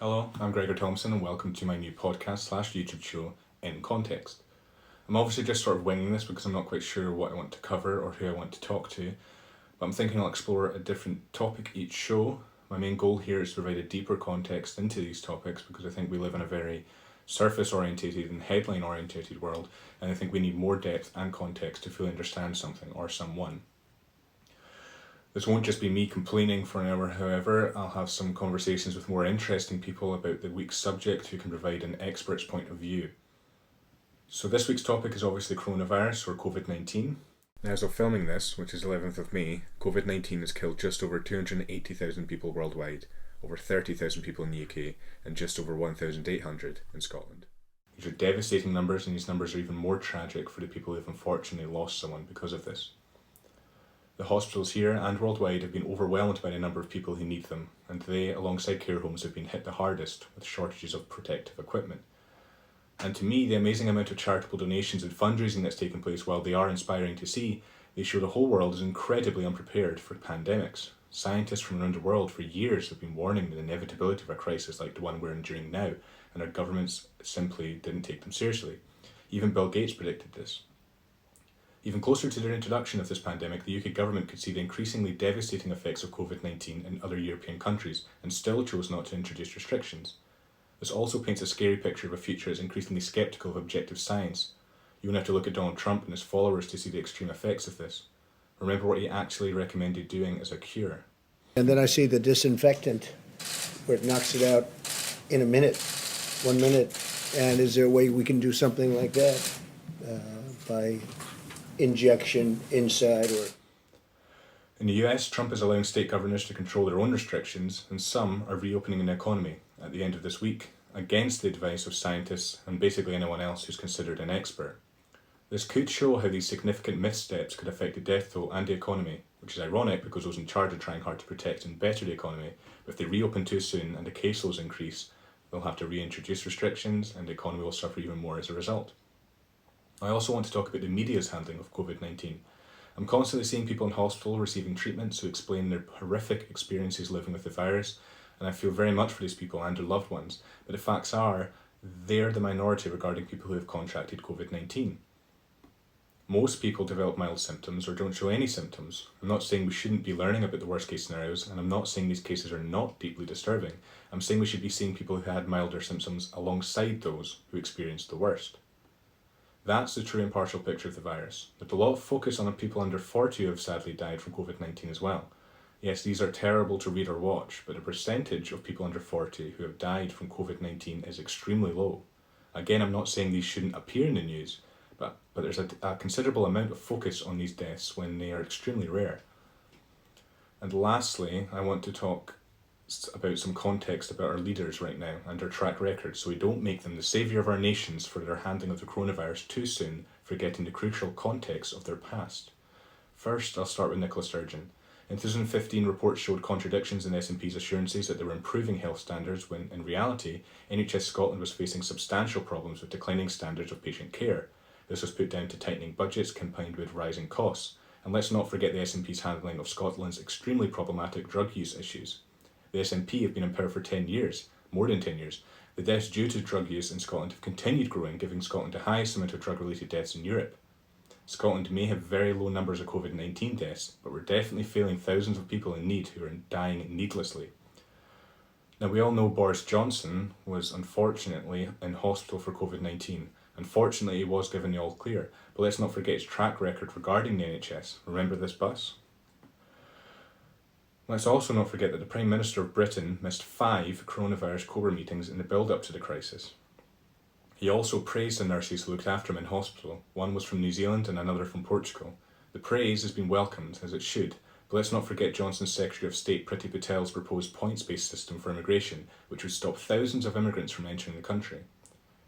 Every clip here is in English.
Hello, I'm Gregor Thomson and welcome to my new podcast slash YouTube show, In Context. I'm obviously just sort of winging this because I'm not quite sure what I want to cover or who I want to talk to, but I'm thinking I'll explore a different topic each show. My main goal here is to provide a deeper context into these topics because I think we live in a very surface orientated and headline orientated world, and I think we need more depth and context to fully understand something or someone. This won't just be me complaining for an hour, however. I'll have some conversations with more interesting people about the week's subject who can provide an expert's point of view. So this week's topic is obviously coronavirus or Covid-19. Now, as of filming this, which is 11th of May, Covid-19 has killed just over 280,000 people worldwide, over 30,000 people in the UK, and just over 1,800 in Scotland. These are devastating numbers, and these numbers are even more tragic for the people who have unfortunately lost someone because of this. The hospitals here and worldwide have been overwhelmed by the number of people who need them, and they, alongside care homes, have been hit the hardest with shortages of protective equipment. And to me, the amazing amount of charitable donations and fundraising that's taken place, while they are inspiring to see, they show the whole world is incredibly unprepared for pandemics. Scientists from around the world for years have been warning the inevitability of a crisis like the one we're enduring now, and our governments simply didn't take them seriously. Even Bill Gates predicted this. Even closer to the introduction of this pandemic, the UK government could see the increasingly devastating effects of Covid-19 in other European countries and still chose not to introduce restrictions. This also paints a scary picture of a future that's increasingly sceptical of objective science. You won't have to look at Donald Trump and his followers to see the extreme effects of this. Remember what he actually recommended doing as a cure. And then I see the disinfectant, where it knocks it out in a minute, 1 minute. And is there a way we can do something like that by injection inside or... In the US, Trump is allowing state governors to control their own restrictions, and some are reopening the economy at the end of this week, against the advice of scientists and basically anyone else who's considered an expert. This could show how these significant missteps could affect the death toll and the economy, which is ironic because those in charge are trying hard to protect and better the economy, but if they reopen too soon and the caseloads increase, they'll have to reintroduce restrictions and the economy will suffer even more as a result. I also want to talk about the media's handling of Covid-19. I'm constantly seeing people in hospital receiving treatments who explain their horrific experiences living with the virus, and I feel very much for these people and their loved ones, but the facts are, they're the minority regarding people who have contracted Covid-19. Most people develop mild symptoms or don't show any symptoms. I'm not saying we shouldn't be learning about the worst case scenarios, and I'm not saying these cases are not deeply disturbing. I'm saying we should be seeing people who had milder symptoms alongside those who experienced the worst. That's the true impartial picture of the virus. There's a lot of focus on the people under 40 who have sadly died from Covid-19 as well. Yes, these are terrible to read or watch, but the percentage of people under 40 who have died from Covid-19 is extremely low. Again, I'm not saying these shouldn't appear in the news, but there's a considerable amount of focus on these deaths when they are extremely rare. And lastly, I want to talk about some context about our leaders right now and their track record, so we don't make them the saviour of our nations for their handling of the coronavirus too soon, forgetting the crucial context of their past. First, I'll start with Nicola Sturgeon. In 2015, reports showed contradictions in SNP's assurances that they were improving health standards when, in reality, NHS Scotland was facing substantial problems with declining standards of patient care. This was put down to tightening budgets combined with rising costs. And let's not forget the SNP's handling of Scotland's extremely problematic drug use issues. The SNP have been in power for 10 years, more than 10 years. The deaths due to drug use in Scotland have continued growing, giving Scotland the highest amount of drug-related deaths in Europe. Scotland may have very low numbers of Covid-19 deaths, but we're definitely failing thousands of people in need who are dying needlessly. Now, we all know Boris Johnson was unfortunately in hospital for Covid-19. Unfortunately, he was given the all clear, but let's not forget his track record regarding the NHS. Remember this bus? Let's also not forget that the Prime Minister of Britain missed 5 coronavirus COBRA meetings in the build-up to the crisis. He also praised the nurses who looked after him in hospital. One was from New Zealand and another from Portugal. The praise has been welcomed, as it should, but let's not forget Johnson's Secretary of State Priti Patel's proposed points-based system for immigration, which would stop thousands of immigrants from entering the country.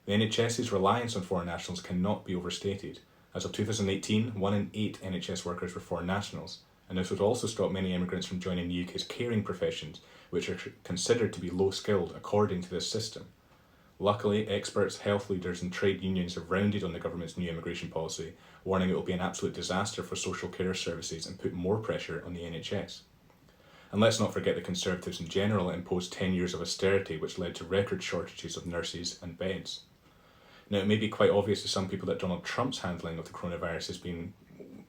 The NHS's reliance on foreign nationals cannot be overstated. As of 2018, 1 in 8 NHS workers were foreign nationals, and this would also stop many immigrants from joining the UK's caring professions, which are considered to be low-skilled according to this system. Luckily, experts, health leaders and trade unions have rounded on the government's new immigration policy, warning it will be an absolute disaster for social care services and put more pressure on the NHS. And let's not forget the Conservatives in general imposed 10 years of austerity, which led to record shortages of nurses and beds. Now, it may be quite obvious to some people that Donald Trump's handling of the coronavirus has been,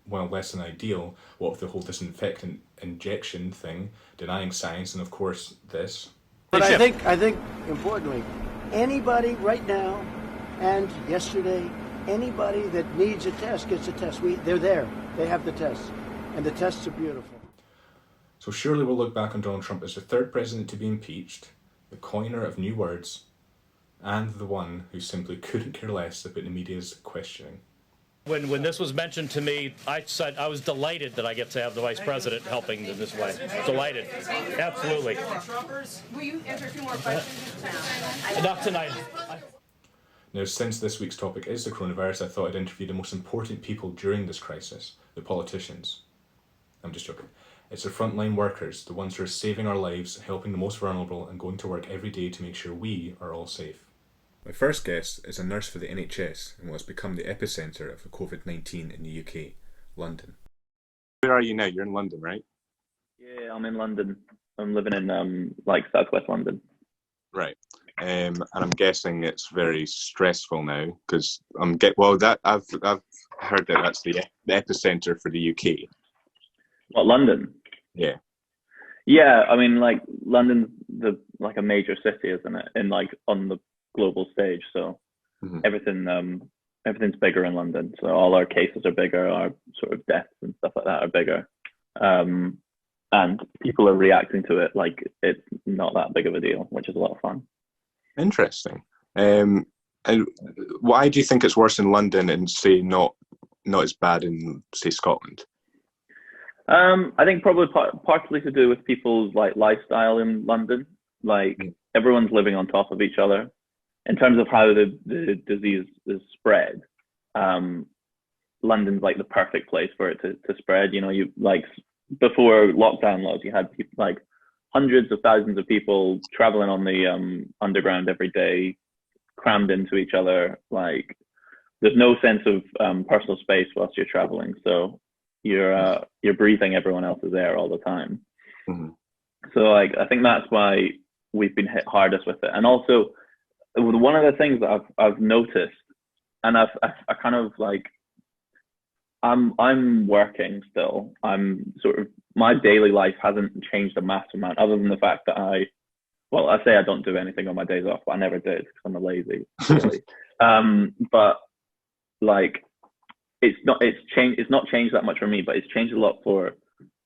well, less than ideal. What with the whole disinfectant injection thing, denying science, and of course this. But I think importantly, anybody right now and yesterday, anybody that needs a test gets a test. They're there. They have the tests, and the tests are beautiful. So surely we'll look back on Donald Trump as the third president to be impeached, the coiner of new words, and the one who simply couldn't care less about the media's questioning. When this was mentioned to me, I said I was delighted that I get to have the vice president helping in this way. Delighted. Absolutely. Will you answer a few more questions? Enough tonight. Now, since this week's topic is the coronavirus, I thought I'd interview the most important people during this crisis, the politicians. I'm just joking. It's the frontline workers, the ones who are saving our lives, helping the most vulnerable, and going to work every day to make sure we are all safe. My first guest is a nurse for the NHS and what has become the epicentre of the Covid-19 in the UK, London. Where are you now? You're in London, right? Yeah, I'm in London. I'm living in southwest London. Right. And I'm guessing it's very stressful now because I've heard that that's the epicentre for the UK. What, London? Yeah. Yeah, I mean, London's a major city, isn't it? And on the global stage, so everything's bigger in London. So all our cases are bigger, our sort of deaths and stuff like that are bigger, and people are reacting to it like it's not that big of a deal, which is a lot of fun. Interesting. And why do you think it's worse in London and say not as bad in say Scotland? I think probably partly to do with people's lifestyle in London. Everyone's living on top of each other. In terms of how the disease is spread, London's the perfect place for it to spread. You know, before lockdown laws, you had people, hundreds of thousands of people traveling on the underground every day, crammed into each other. There's no sense of personal space whilst you're traveling, so you're breathing everyone else's air all the time. Mm-hmm. So I think that's why we've been hit hardest with it. And also, one of the things that I've noticed, and I kind of I'm working still. I'm sort of, my daily life hasn't changed a massive amount, other than the fact that I say I don't do anything on my days off, but I never did because I'm a lazy. Really. But it's not changed that much for me, but it's changed a lot for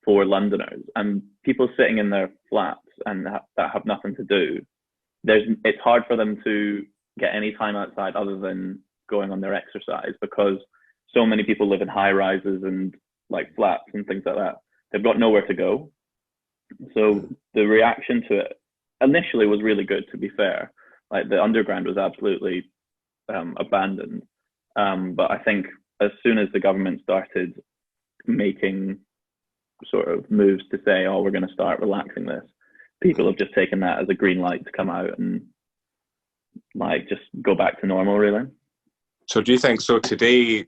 Londoners and people sitting in their flats and that have nothing to do. It's hard for them to get any time outside other than going on their exercise, because so many people live in high rises and flats and things like that. They've got nowhere to go. So the reaction to it initially was really good, to be fair. The underground was absolutely abandoned. But I think as soon as the government started making sort of moves to say, oh, we're going to start relaxing this, people have just taken that as a green light to come out and just go back to normal, really. So do you think, so today's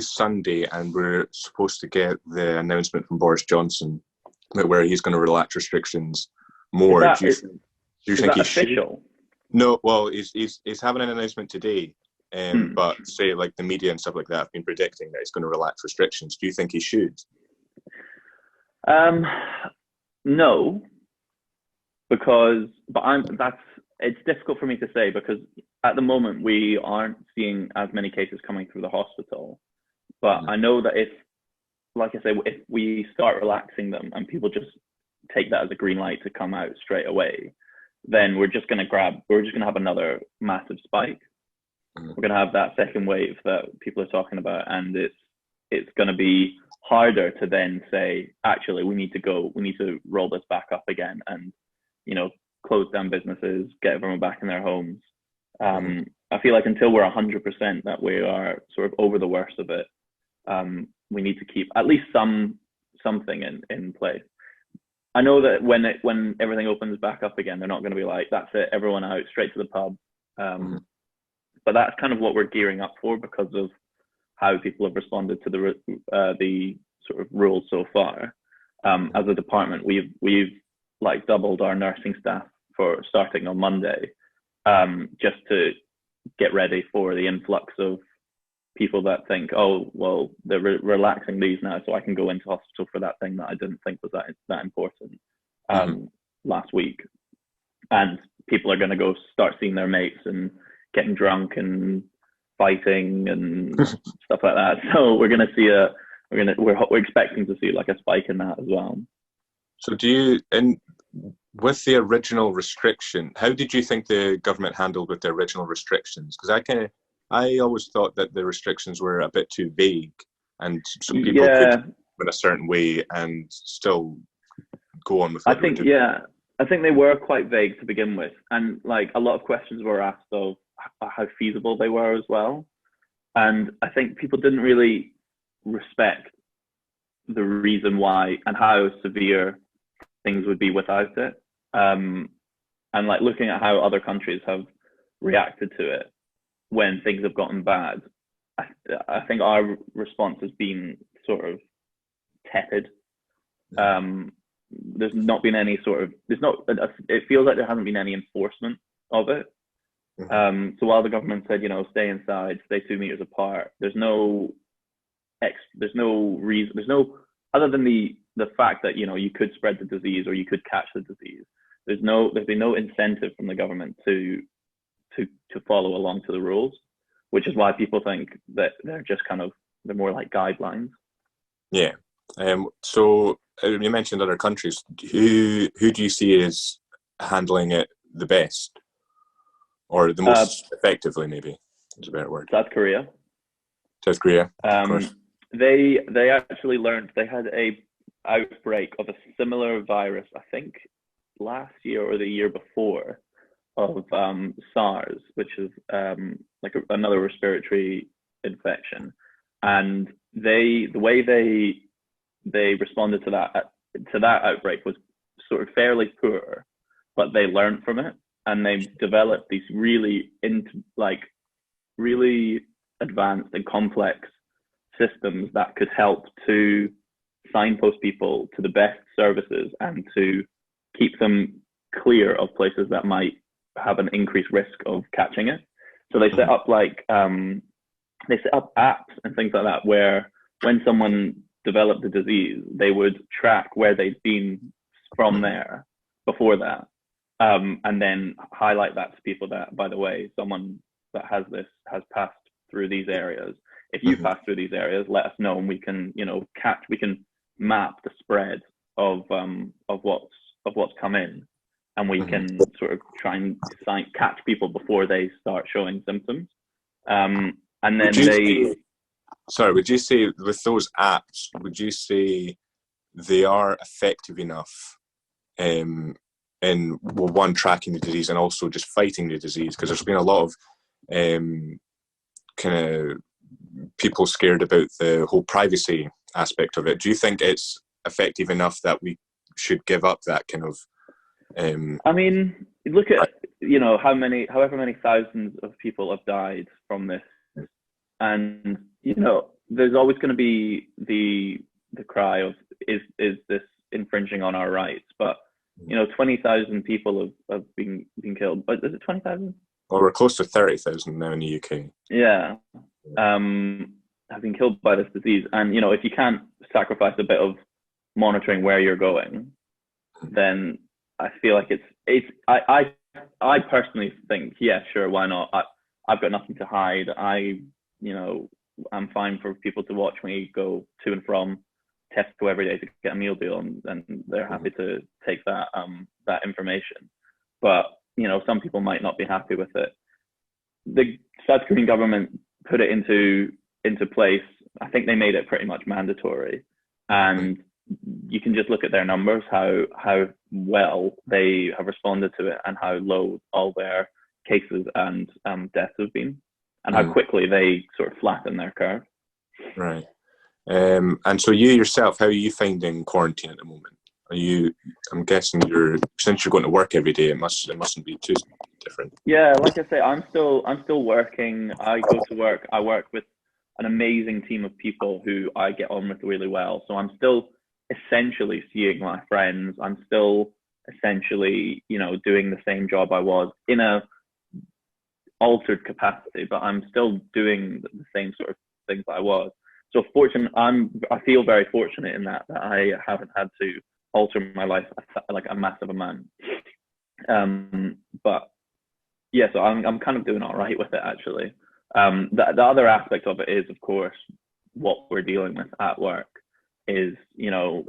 Sunday and we're supposed to get the announcement from Boris Johnson about where he's going to relax restrictions more. Do you think he official? No, well, he's having an announcement today, but say the media and stuff like that have been predicting that he's going to relax restrictions. Do you think he should? No, it's difficult for me to say, because at the moment we aren't seeing as many cases coming through the hospital. But I know that if we start relaxing them and people just take that as a green light to come out straight away, then we're just going to have another massive spike. We're going to have that second wave that people are talking about, and it's going to be harder to then say, actually, we need to roll this back up again and, close down businesses, get everyone back in their homes. I feel like until we're 100% that we are sort of over the worst of it, we need to keep at least something in place. I know that when everything opens back up again, they're not going to be like, that's it, everyone out, straight to the pub. But that's kind of what we're gearing up for, because of how people have responded to the sort of rules so far. As a department, we've like doubled our nursing staff for starting on Monday, just to get ready for the influx of people that think, oh, well, they're relaxing these now, so I can go into hospital for that thing that I didn't think was that important last week. And people are going to go start seeing their mates and getting drunk and fighting and stuff like that. So we're going to see we're expecting to see like a spike in that as well. So with the original restriction, how did you think the government handled with the original restrictions? Because I always thought that the restrictions were a bit too vague, and some people could in a certain way and still go on with what they were doing. I think they were quite vague to begin with, and like a lot of questions were asked of how feasible they were as well. And I think people didn't really respect the reason why and how severe things would be without it. And like looking at how other countries have reacted to it when things have gotten bad, I think our response has been sort of tepid. There's not been any sort of, it feels like there hasn't been any enforcement of it. So while the government said, stay inside, stay 2 meters apart, there's no reason, other than the fact that, you could spread the disease or you could catch the disease. There's been no incentive from the government to follow along to the rules, which is why people think that they're just they're more like guidelines. Yeah. So you mentioned other countries. Who do you see as handling it the best, or the most effectively? Maybe is a better word. South Korea. South Korea. Of course. They actually learned, they had a outbreak of a similar virus, I think last year or the year before, of SARS, which is another respiratory infection, and the way they responded to that outbreak was sort of fairly poor, but they learned from it, and they developed these really advanced and complex systems that could help to signpost people to the best services and to keep them clear of places that might have an increased risk of catching it. So they set up apps and things like that, where when someone developed the disease, they would track where they'd been from there before that, and then highlight that to people that, by the way, someone that has this has passed through these areas. If you pass through these areas, let us know, and we can, we can map the spread of what's come in, and we can sort of try and catch people before they start showing symptoms. And then would you say with those apps, would you say they are effective enough in one, tracking the disease, and also just fighting the disease? Because there's been a lot of kind of people scared about the whole privacy aspect of it. Do you think it's effective enough that we should give up that kind of I mean, look at however many thousands of people have died from this, and there's always going to be the cry of is this infringing on our rights? But 20,000 people have been killed. But is it 20,000? Well, we're close to 30,000 now in the UK. Yeah, have been killed by this disease, and if you can't sacrifice a bit of monitoring where you're going, then I feel like I personally think, yeah, sure, why not? I've got nothing to hide. I'm fine for people to watch me go to and from Tesco every day to get a meal deal, and they're happy to take that information. But some people might not be happy with it. The South Korean government put it into place. I think they made it pretty much mandatory, and you can just look at their numbers, how well they have responded to it, and how low all their cases and deaths have been, and how quickly they sort of flatten their curve. Right. And so you yourself, how are you finding quarantine at the moment? I'm guessing since you're going to work every day, it mustn't be too different. Yeah, like I say, I'm still working. I go to work. I work with an amazing team of people who I get on with really well. So I'm still essentially seeing my friends. I'm still essentially, doing the same job I was in a altered capacity, but I'm still doing the same sort of things that I was. So I feel very fortunate in that I haven't had to alter my life like a massive amount. But yeah, so I'm kind of doing all right with it, actually. The other aspect of it is, of course, what we're dealing with at work is,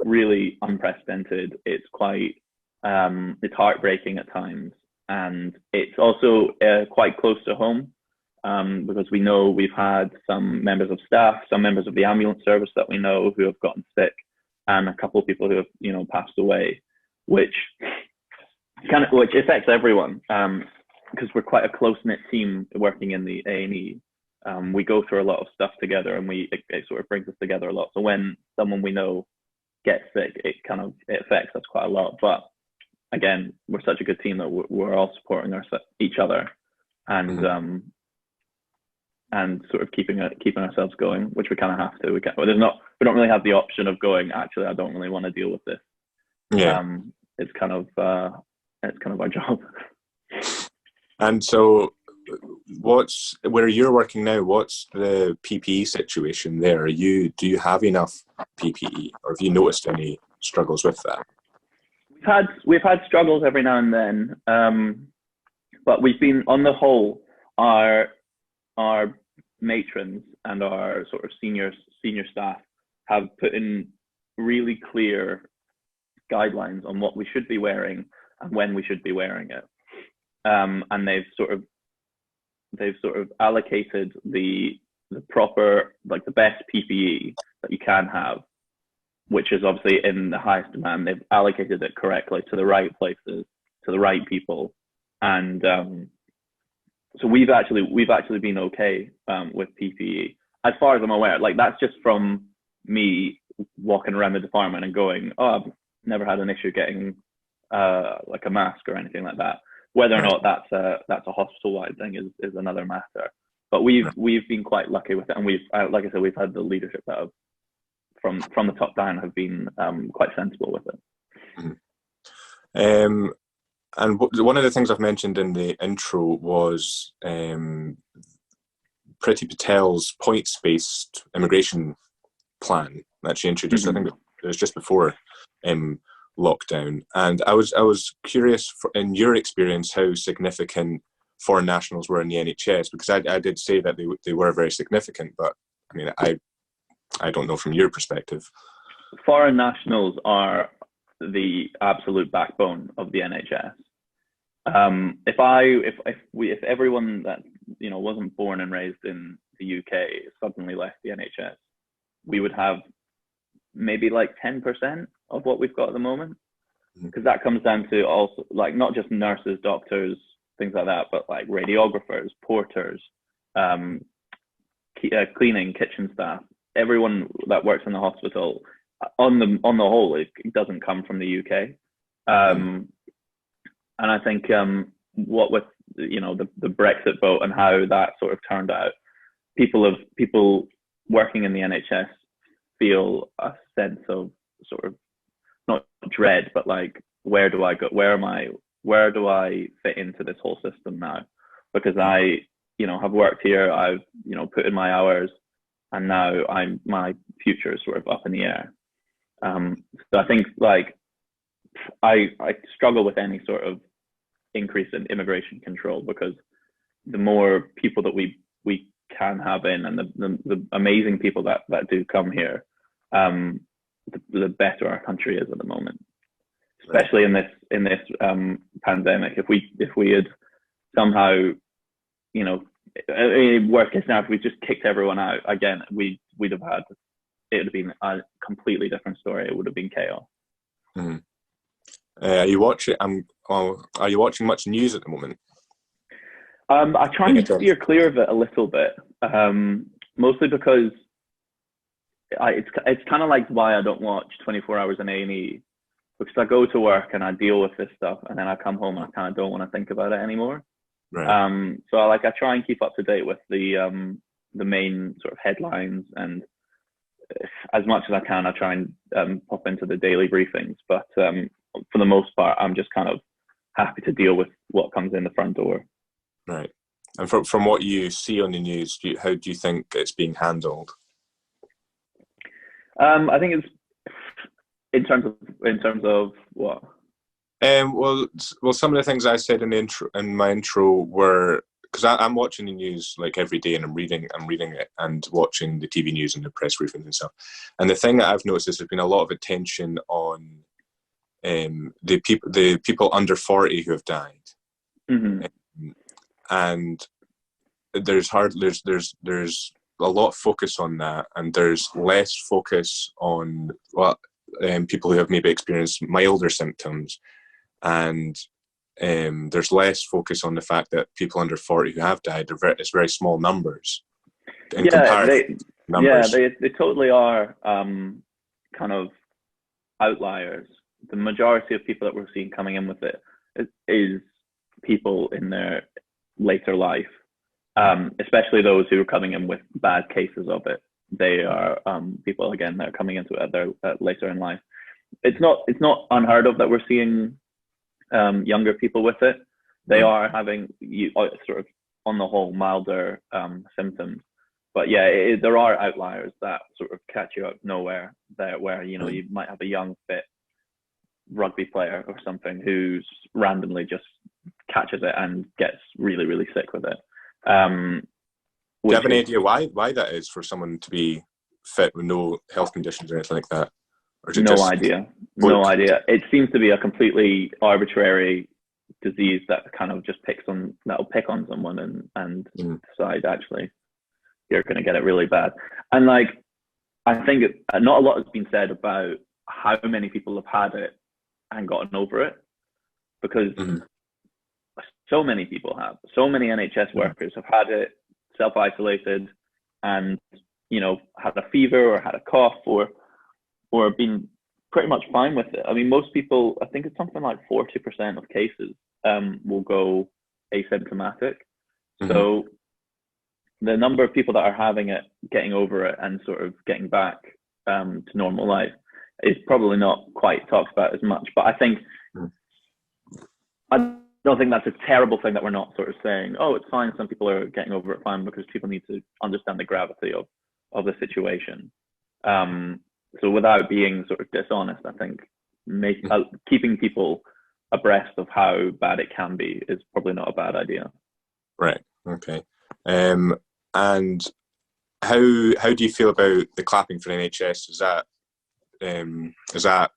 really unprecedented. It's it's heartbreaking at times, and it's also quite close to home, because we know we've had some members of staff, some members of the ambulance service that we know who have gotten sick, and a couple of people who have, passed away, which affects everyone, because we're quite a close-knit team working in the A&E. We go through a lot of stuff together, and it sort of brings us together a lot. So when someone we know gets sick, it affects us quite a lot. But again, we're such a good team that we're all supporting each other, and and sort of keeping ourselves going, which we kind of have to. We don't really have the option of going, actually, I don't really want to deal with this. Yeah. It's kind of our job. And so, where you're working now, what's the PPE situation there? Do you have enough PPE, or have you noticed any struggles with that? We've had struggles every now and then, but we've been, on the whole, our matrons and our sort of senior staff have put in really clear guidelines on what we should be wearing and when we should be wearing it, and they've sort of allocated the proper, like the best PPE that you can have, which is obviously in the highest demand. They've allocated it correctly to the right places, to the right people, and so we've actually been okay with PPE, as far as I'm aware. Like, that's just from me walking around the department and going, oh, I've never had an issue getting like a mask or anything like that. Whether or not that's a hospital-wide thing is another matter. But we've been quite lucky with it, and like I said, we've had the leadership that have, from the top down, have been quite sensible with it. Mm-hmm. And one of the things I've mentioned in the intro was Priti Patel's points-based immigration plan that she introduced. Mm-hmm. I think it was just before lockdown, and I was curious, in your experience, how significant foreign nationals were in the NHS, because I did say that they were very significant, but I mean, I don't know from your perspective. Foreign nationals are the absolute backbone of the NHS. If everyone that wasn't born and raised in the UK suddenly left the NHS, we would have maybe like 10% of what we've got at the moment, because that comes down to also, like, not just nurses, doctors, things like that, but like radiographers, porters, cleaning, kitchen staff, everyone that works in the hospital. On the whole, it doesn't come from the UK, and I think what with the Brexit vote and how that sort of turned out, people working in the NHS feel a sense of sort of, not dread, but like, where do I go? Where do I fit into this whole system now? Because I have worked here, I've put in my hours, and now my future is sort of up in the air. So I think, like, I struggle with any sort of increase in immigration control, because the more people that we can have in, and the amazing people that do come here, the better our country is at the moment, especially in this pandemic. If we had somehow, worst case scenario, if we just kicked everyone out again, it would have been a completely different story. It would have been chaos. Mm-hmm. Are you watching much news at the moment? I try and steer clear of it a little bit, mostly because it's kind of like why I don't watch 24 Hours in A&E, because I go to work and I deal with this stuff, and then I come home and I kind of don't want to think about it anymore. Right. So I try and keep up to date with the main sort of headlines, and as much as I can, I try and pop into the daily briefings. But for the most part, I'm just kind of happy to deal with what comes in the front door. Right. And from what you see on the news, how do you think it's being handled? I think it's in terms of what. Well, some of the things I said in my intro were, because I'm watching the news like every day, and I'm reading it and watching the TV news and the press briefings and stuff. And the thing that I've noticed is there's been a lot of attention on the people under 40 who have died, and there's a lot of focus on that, and there's less focus on people who have maybe experienced milder symptoms, and there's less focus on the fact that people under 40 who have died, it's very small numbers. They totally are kind of outliers. The majority of people that we're seeing coming in with it is people in their later life, especially those who are coming in with bad cases of it. They are people, again, that are coming into it later in life. It's not unheard of that we're seeing younger people with it. They are having sort of, on the whole, milder symptoms. But yeah, there are outliers that sort of catch you out of nowhere, where you might have a young, fit rugby player or something who's randomly just catches it and gets really, really sick with it. Do you have any idea why that is, for someone to be fit with no health conditions or anything like that? Or is it no idea. It seems to be a completely arbitrary disease that kind of just that'll pick on someone and decide, actually, you're going to get it really bad. And like, I think not a lot has been said about how many people have had it and gotten over it, because so many people have. So many NHS workers have had it, self-isolated, and had a fever or had a cough or been pretty much fine with it. I mean, most people, I think it's something like 40% of cases will go asymptomatic. So the number of people that are having it, getting over it, and sort of getting back to normal life is probably not quite talked about as much. But I don't think that's a terrible thing that we're not sort of saying, oh, it's fine, some people are getting over it fine, because people need to understand the gravity of the situation. So without being sort of dishonest, I think keeping people abreast of how bad it can be is probably not a bad idea. Right. Okay. And how do you feel about the clapping for the NHS? Does that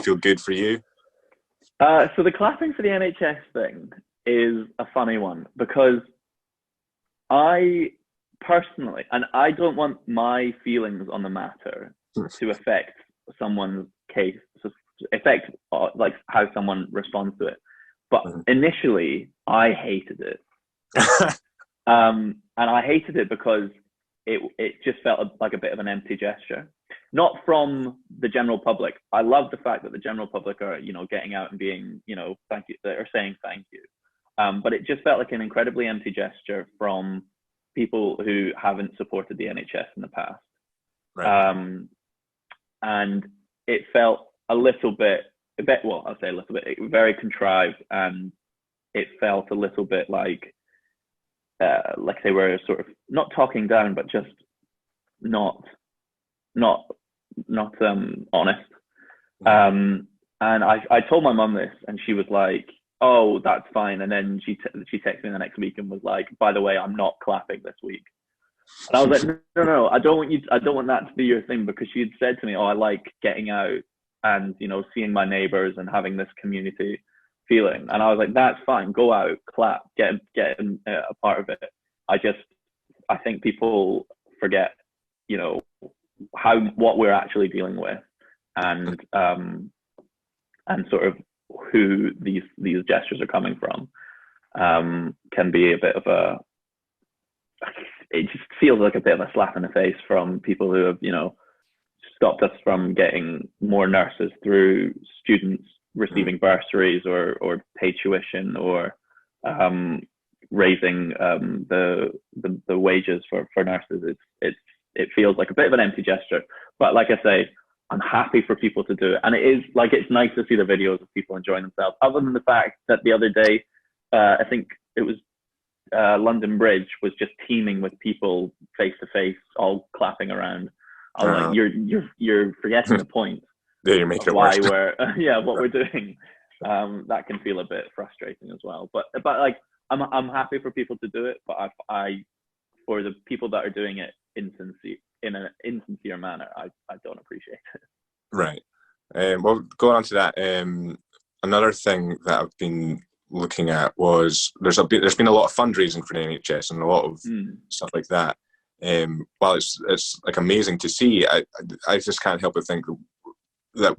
feel good for you? So the clapping for the NHS thing is a funny one, because I personally, and I don't want my feelings on the matter to affect someone's case, affect like how someone responds to it. But initially, I hated it, and I hated it because it just felt like a bit of an empty gesture. Not from the general public. I love the fact that the general public are, getting out and being, thank you, or saying thank you. But it just felt like an incredibly empty gesture from people who haven't supported the NHS in the past. Right. And it felt I'll say a little bit, very contrived, and it felt a little bit like they were sort of not talking down, but just not honest. And I told my mum this, and she was like, oh, that's fine. And then she texted me the next week and was like, by the way, I'm not clapping this week. And I was like, no, I don't want that to be your thing, because she had said to me, oh, I like getting out and, seeing my neighbors and having this community feeling. And I was like, that's fine, go out, clap, get a part of it. I think people forget, what we're actually dealing with, and sort of who these gestures are coming from, can be a bit of it just feels like a bit of a slap in the face from people who have, stopped us from getting more nurses through students receiving bursaries or paid tuition, or raising the wages for nurses. It feels like a bit of an empty gesture. But like I say, I'm happy for people to do it. And it is like, it's nice to see the videos of people enjoying themselves, other than the fact that the other day, I think it was London Bridge was just teeming with people face to face, all clapping around. I was like, you're forgetting the point Yeah, you're making of it why worse. we're what we're doing. That can feel a bit frustrating as well. But like, I'm happy for people to do it, but I for the people that are doing it in an insincere manner, I don't appreciate it. Right. Well, going on to that, another thing that I've been looking at was there's been a lot of fundraising for the NHS and a lot of stuff like that. While it's like amazing to see, I just can't help but think that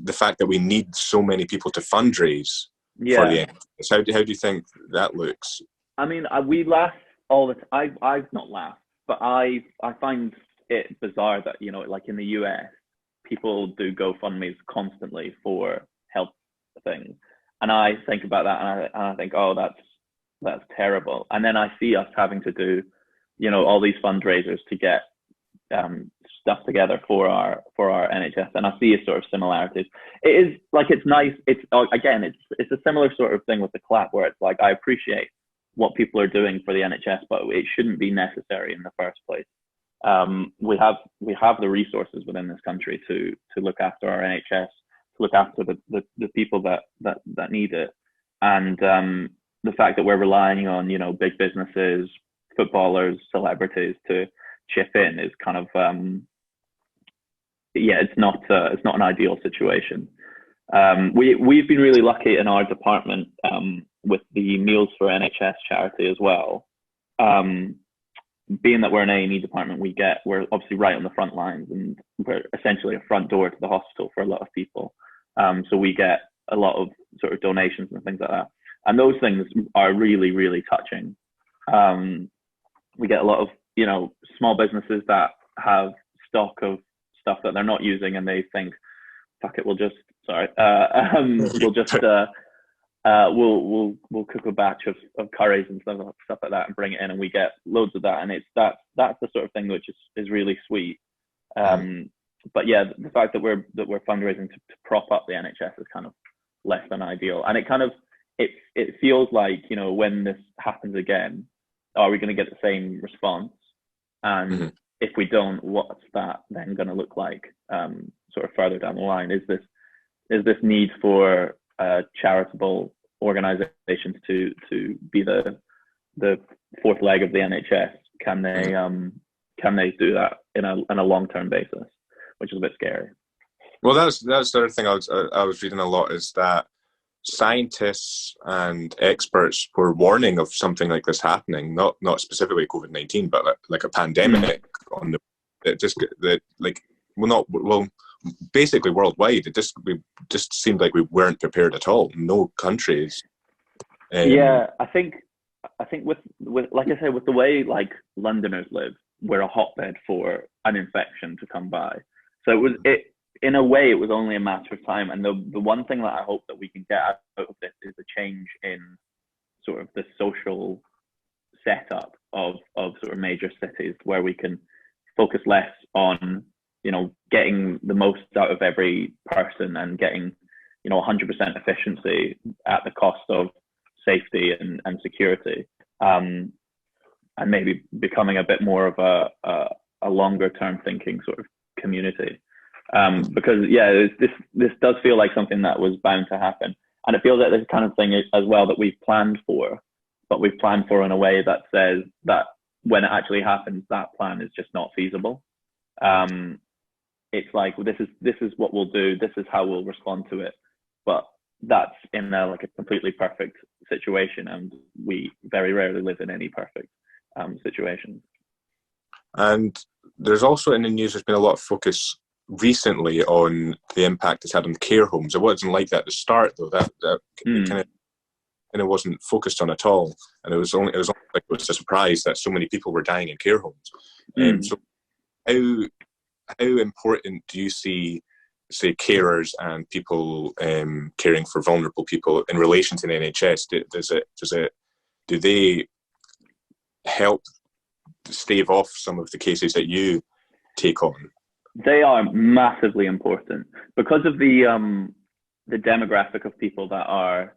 the fact that we need so many people to fundraise for the NHS. How do you think that looks? I mean, we laugh all the time. I've not laughed, but I find it bizarre that, you know, like in the US, people do GoFundMes constantly for health things, and I think about that and I think, oh, that's terrible. And then I see us having to do, you know, all these fundraisers to get stuff together for our NHS, and I see a sort of similarities. It is like, it's nice. It's again, it's a similar sort of thing with the clap, where it's like, I appreciate what people are doing for the NHS, but it shouldn't be necessary in the first place. We have the resources within this country to look after our NHS, to look after the people that need it, and the fact that we're relying on, you know, big businesses, footballers, celebrities to chip in is kind of it's not an ideal situation. We've been really lucky in our department with the Meals for NHS charity as well. Being that we're an A&E department, we're obviously right on the front lines, and we're essentially a front door to the hospital for a lot of people. So we get a lot of sort of donations and things like that. And those things are really, really touching. We get a lot of, you know, small businesses that have stock of stuff that they're not using, and they think, fuck it, we'll just we'll cook a batch of curries and stuff like that and bring it in, and we get loads of that, and that's the sort of thing which is really sweet. But yeah, the fact that we're fundraising to prop up the NHS is kind of less than ideal, and it feels like, you know, when this happens again, are we going to get the same response? And if we don't, what's that then going to look like sort of further down the line? Is this need for charitable organizations to be the fourth leg of the NHS? Can they do that in a long-term basis, which is a bit scary? Well, that's the other thing I was reading a lot, is that scientists and experts were warning of something like this happening, not specifically COVID-19, but like a pandemic on basically worldwide. It just seemed like we weren't prepared at all. No countries. I think with like I said, with the way like Londoners live, we're a hotbed for an infection to come by. So in a way, it was only a matter of time. And the one thing that I hope that we can get out of this is a change in sort of the social setup of sort of major cities, where we can focus less on, you know, getting the most out of every person and getting, you know, 100% efficiency at the cost of safety and security, and maybe becoming a bit more of a longer term thinking sort of community. Because this does feel like something that was bound to happen, and it feels like this kind of thing as well that we've planned for, but we've planned for in a way that says that when it actually happens, that plan is just not feasible. It's like, this is what we'll do, this is how we'll respond to it, but that's in a completely perfect situation, and we very rarely live in any perfect situation. And there's also in the news, there's been a lot of focus recently on the impact it's had on care homes. It wasn't like that at the start, though. That kind of wasn't focused on at all, and it was only like it was a surprise that so many people were dying in care homes. So how important do you see, say, carers and people caring for vulnerable people in relation to the NHS? Do they help stave off some of the cases that you take on? They are massively important because of the demographic of people that are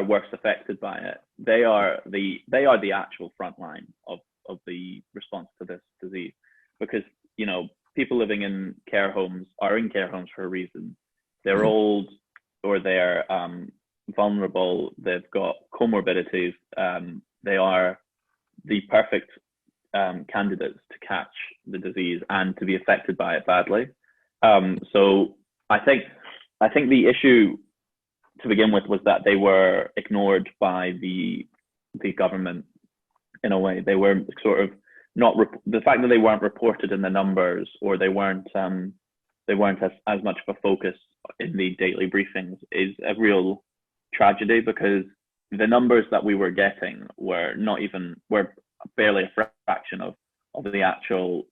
worst affected by it. They are the actual front line of the response to this disease, because people living in care homes are in care homes for a reason. They're old, or they're vulnerable. They've got comorbidities. They are the perfect candidates to catch the disease and to be affected by it badly. So I think the issue to begin with was that they were ignored by the government in a way. They were sort of not the fact that they weren't reported in the numbers, or they weren't as much of a focus in the daily briefings, is a real tragedy, because the numbers that we were getting were barely a fraction of the actual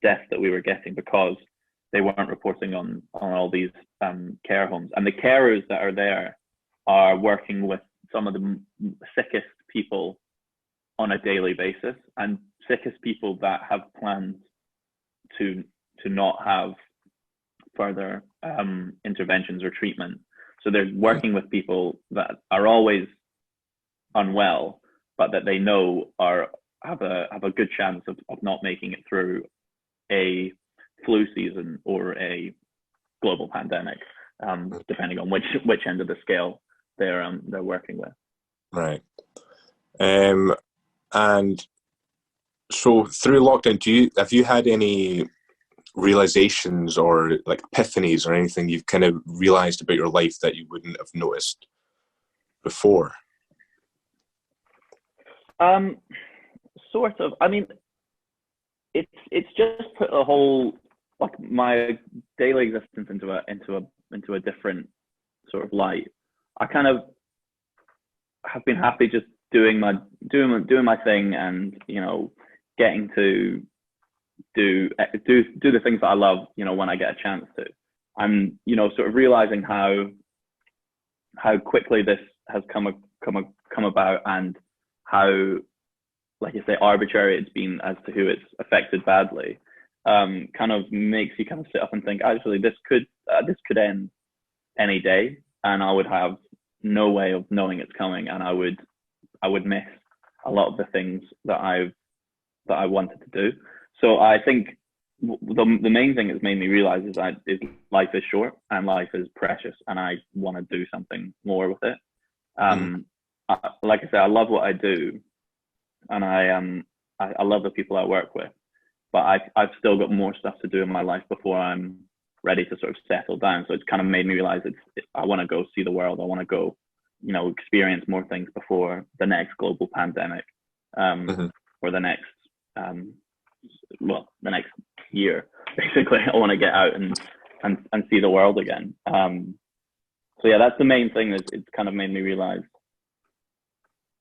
deaths that we were getting, because they weren't reporting on all these care homes. And the carers that are there are working with some of the sickest people on a daily basis, and sickest people that have plans to not have further interventions or treatment. So they're working with people that are always unwell, but that they know have a good chance of not making it through a flu season or a global pandemic, depending on which end of the scale they're working with. Right. And so through lockdown, have you had any realizations or like epiphanies or anything you've kind of realized about your life that you wouldn't have noticed before? Sort of. I mean, it's just put a whole, like, my daily existence into a different sort of light. I kind of have been happy just doing my thing, and getting to do the things that I love, when I get a chance to. I'm sort of realizing how quickly this has come about, and how, like you say, arbitrary it's been as to who it's affected badly. Kind of makes you kind of sit up and think, actually, this could end any day, and I would have no way of knowing it's coming, and I would miss a lot of the things that I wanted to do. So I think the main thing that's made me realize is life is short and life is precious, and I want to do something more with it. Like I said, I love what I do, and I love the people I work with, but I've still got more stuff to do in my life before I'm ready to sort of settle down. So it's kind of made me realize I want to go see the world. I want to go, experience more things before the next global pandemic, or the next year. Basically, I want to get out and see the world again. So yeah, that's the main thing. It's kind of made me realize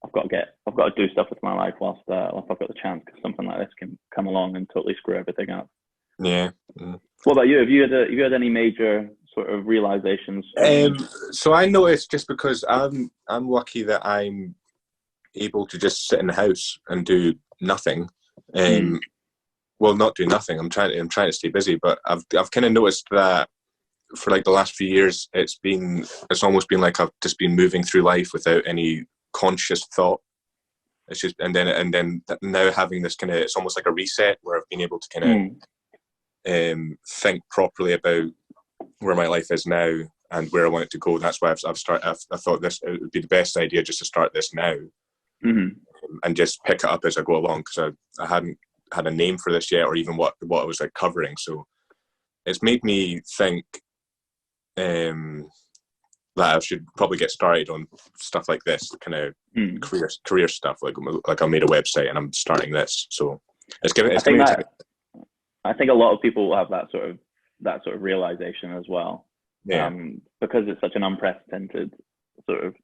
I've got to do stuff with my life whilst I've got the chance, because something like this can come along and totally screw everything up. Yeah. What about you? Have you had any major sort of realizations? So I noticed, just because I'm lucky that I'm able to just sit in the house and do nothing. Well, not do nothing. I'm trying to stay busy, but I've kind of noticed that for like the last few years, it's almost been like I've just been moving through life without any conscious thought. It's just, and then now having this kind of, it's almost like a reset where I've been able to kind of think properly about where my life is now and where I want it to go. That's why I thought this, it would be the best idea just to start this now, and just pick it up as I go along, because I hadn't had a name for this yet, or even what I was like covering. So it's made me think that I should probably get started on stuff like this, kind of career stuff. Like I made a website and I'm starting this. So I think a lot of people will have that sort of realization as well. Yeah. Because it's such an unprecedented sort of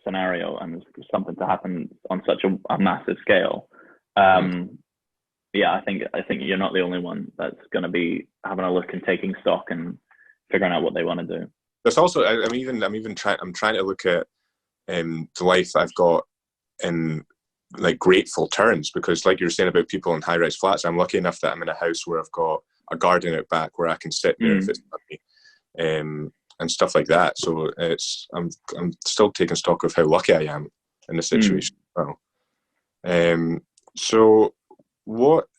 scenario, and it's something to happen on such a massive scale. Yeah, I think you're not the only one that's going to be having a look and taking stock and figuring out what they want to do. There's also, I'm trying to look at the life I've got in like grateful terms, because like you're saying about people in high-rise flats, I'm lucky enough that I'm in a house where I've got a garden out back where I can sit there if it's sunny, and stuff like that. So I'm still taking stock of how lucky I am in the situation as well. So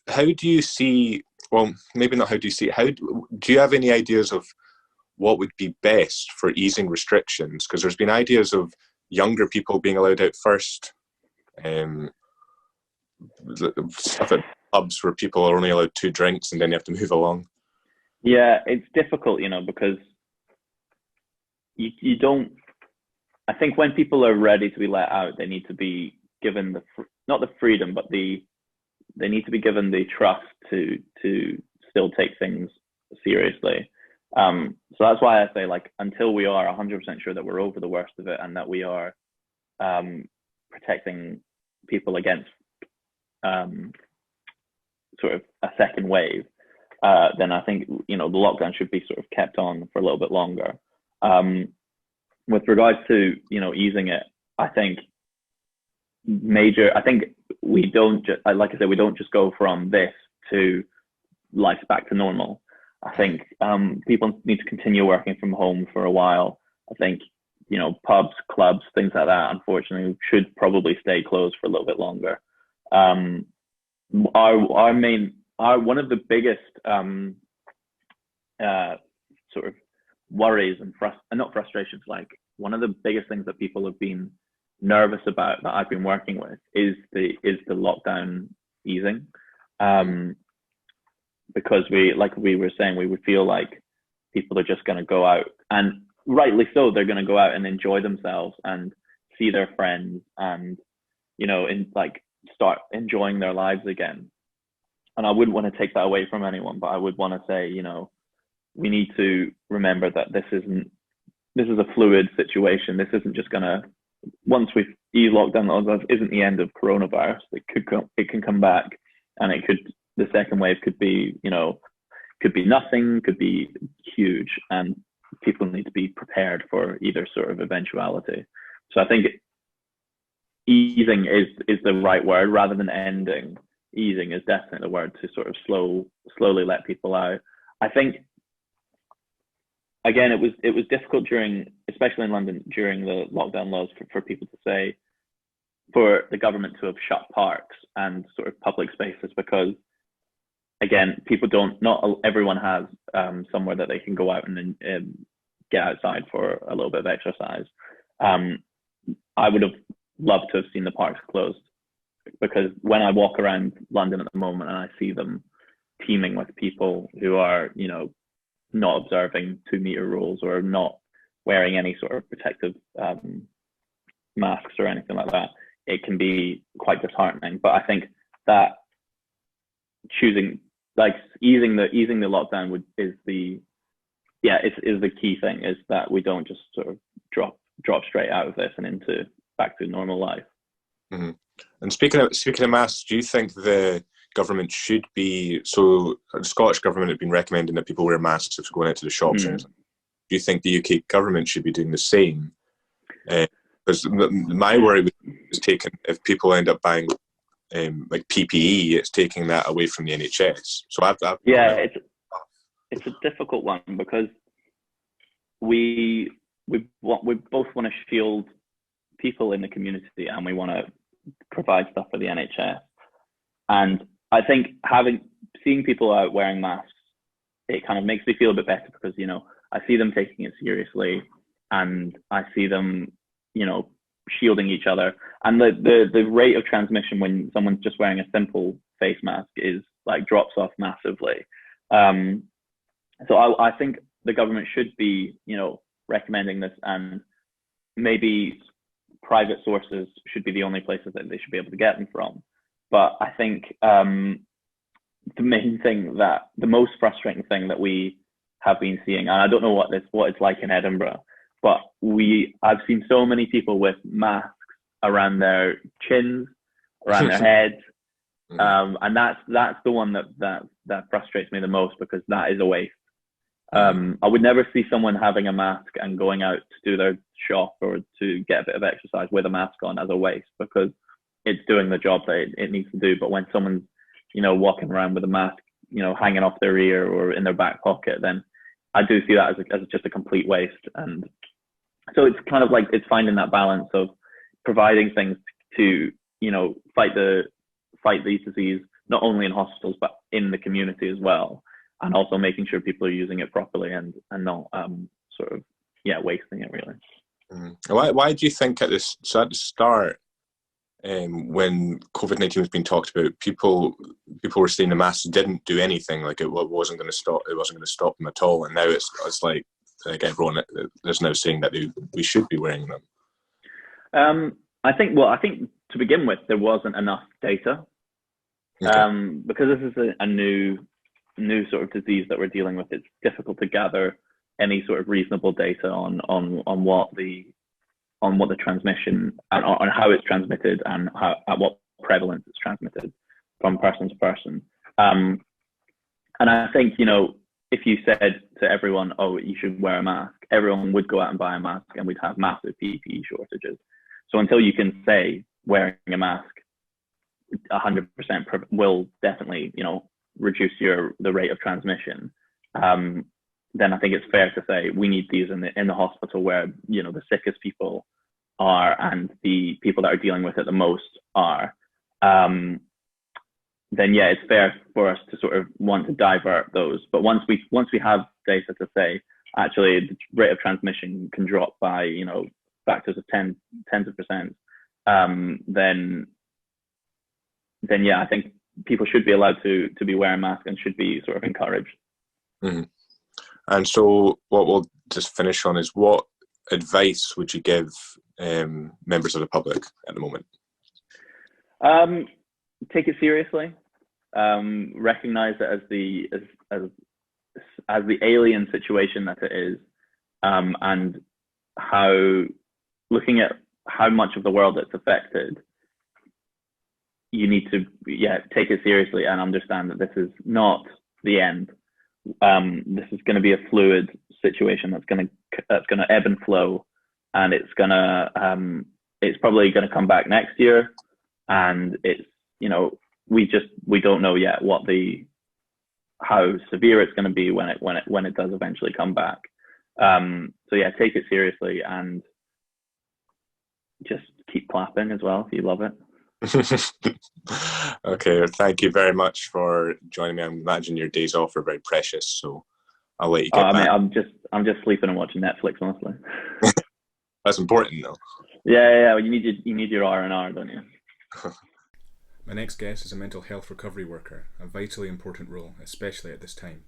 how do you see, well, maybe not how do you see it, do you have any ideas of what would be best for easing restrictions? Because there's been ideas of younger people being allowed out first, stuff at pubs where people are only allowed 2 drinks and then you have to move along. Yeah, it's difficult, because you don't. I think when people are ready to be let out, they need to be given not the freedom, but they need to be given the trust to still take things seriously. So that's why I say, like, until we are 100% sure that we're over the worst of it and that we are protecting people against sort of a second wave, then I think, the lockdown should be sort of kept on for a little bit longer. With regards to, easing it, I think we don't just, like I said, we don't just go from this to life back to normal. I think people need to continue working from home for a while. I think, pubs, clubs, things like that, unfortunately, should probably stay closed for a little bit longer. One of the biggest sort of worries and not frustrations, like one of the biggest things that people have been nervous about that I've been working with is the lockdown easing, because like we were saying, we would feel like people are just going to go out, and rightly so, they're going to go out and enjoy themselves and see their friends and start enjoying their lives again. And I wouldn't want to take that away from anyone, but I would want to say, we need to remember that this is a fluid situation. This isn't just gonna, once we've eased lockdown, isn't the end of coronavirus. It can come back, and the second wave could be, could be nothing, could be huge, and people need to be prepared for either sort of eventuality. So I think easing is the right word rather than ending. Easing is definitely the word to sort of slowly let people out. I think, again, it was difficult especially in London, during the lockdown laws for people to say, for the government to have shut parks and sort of public spaces, because, again, not everyone has somewhere that they can go out and get outside for a little bit of exercise. I would have loved to have seen the parks closed, because when I walk around London at the moment and I see them teeming with people who are, not observing 2-meter rules or not wearing any sort of protective masks or anything like that, it can be quite disheartening. But I think that easing the lockdown is the key thing, is that we don't just sort of drop straight out of this and back to normal life. Mm-hmm. And speaking of masks, do you think the government should be, so the Scottish government have been recommending that people wear masks if they're going into the shops? Do you think the UK government should be doing the same? Because my worry is if people end up buying like PPE, it's taking that away from the NHS. So it's a difficult one, because we both want to shield people in the community and we want to provide stuff for the NHS. And I think seeing people out wearing masks, it kind of makes me feel a bit better, because, I see them taking it seriously, and I see them, shielding each other. And the rate of transmission when someone's just wearing a simple face mask drops off massively. So I think the government should be, recommending this, and maybe private sources should be the only places that they should be able to get them from. But I think the most frustrating thing that we have been seeing, and I don't know what it's like in Edinburgh, but I've seen so many people with masks around their chins, around their heads, and that's the one that frustrates me the most, because that is a waste. I would never see someone having a mask and going out to do their shop or to get a bit of exercise with a mask on as a waste, because it's doing the job that it needs to do. But when someone's, walking around with a mask, hanging off their ear or in their back pocket, then I do see that as just a complete waste. And so it's kind of like, it's finding that balance of providing things to, fight these disease, not only in hospitals, but in the community as well. And also making sure people are using it properly and not wasting it really. Why do you think at the start, when COVID-19 was being talked about, people were saying the masks didn't do anything, like it wasn't going to stop them at all, and now it's like everyone is now saying that we should be wearing them? I think to begin with there wasn't enough data, because this is a new sort of disease that we're dealing with. It's difficult to gather any sort of reasonable data on what the transmission and on how it's transmitted and at what prevalence it's transmitted from person to person. And I think, if you said to everyone, oh, you should wear a mask, everyone would go out and buy a mask and we'd have massive PPE shortages. So until you can say wearing a mask 100% will definitely, reduce the rate of transmission, then I think it's fair to say we need these in the hospital where, the sickest people are and the people that are dealing with it the most are. Then yeah, it's fair for us to sort of want to divert those. But once we have data to say actually the rate of transmission can drop by, factors of tens of percent, then yeah, I think people should be allowed to be wearing masks and should be sort of encouraged. Mm-hmm. And so what we'll just finish on is, what advice would you give members of the public at the moment? Take it seriously. Recognize it as the alien situation that it is, and looking at how much of the world it's affected. You need to take it seriously and understand that this is not the end. This is going to be a fluid situation that's going to ebb and flow, and it's probably going to come back next year, and it's we don't know yet how severe it's going to be when it does eventually come back. So yeah, take it seriously and just keep clapping as well if you love it. Okay, thank you very much for joining me. I imagine your days off are very precious, so I'll let you get back. I'm just sleeping and watching Netflix mostly. That's important though. Yeah. Well, you need your R&R, don't you? My next guest is a mental health recovery worker, a vitally important role, especially at this time.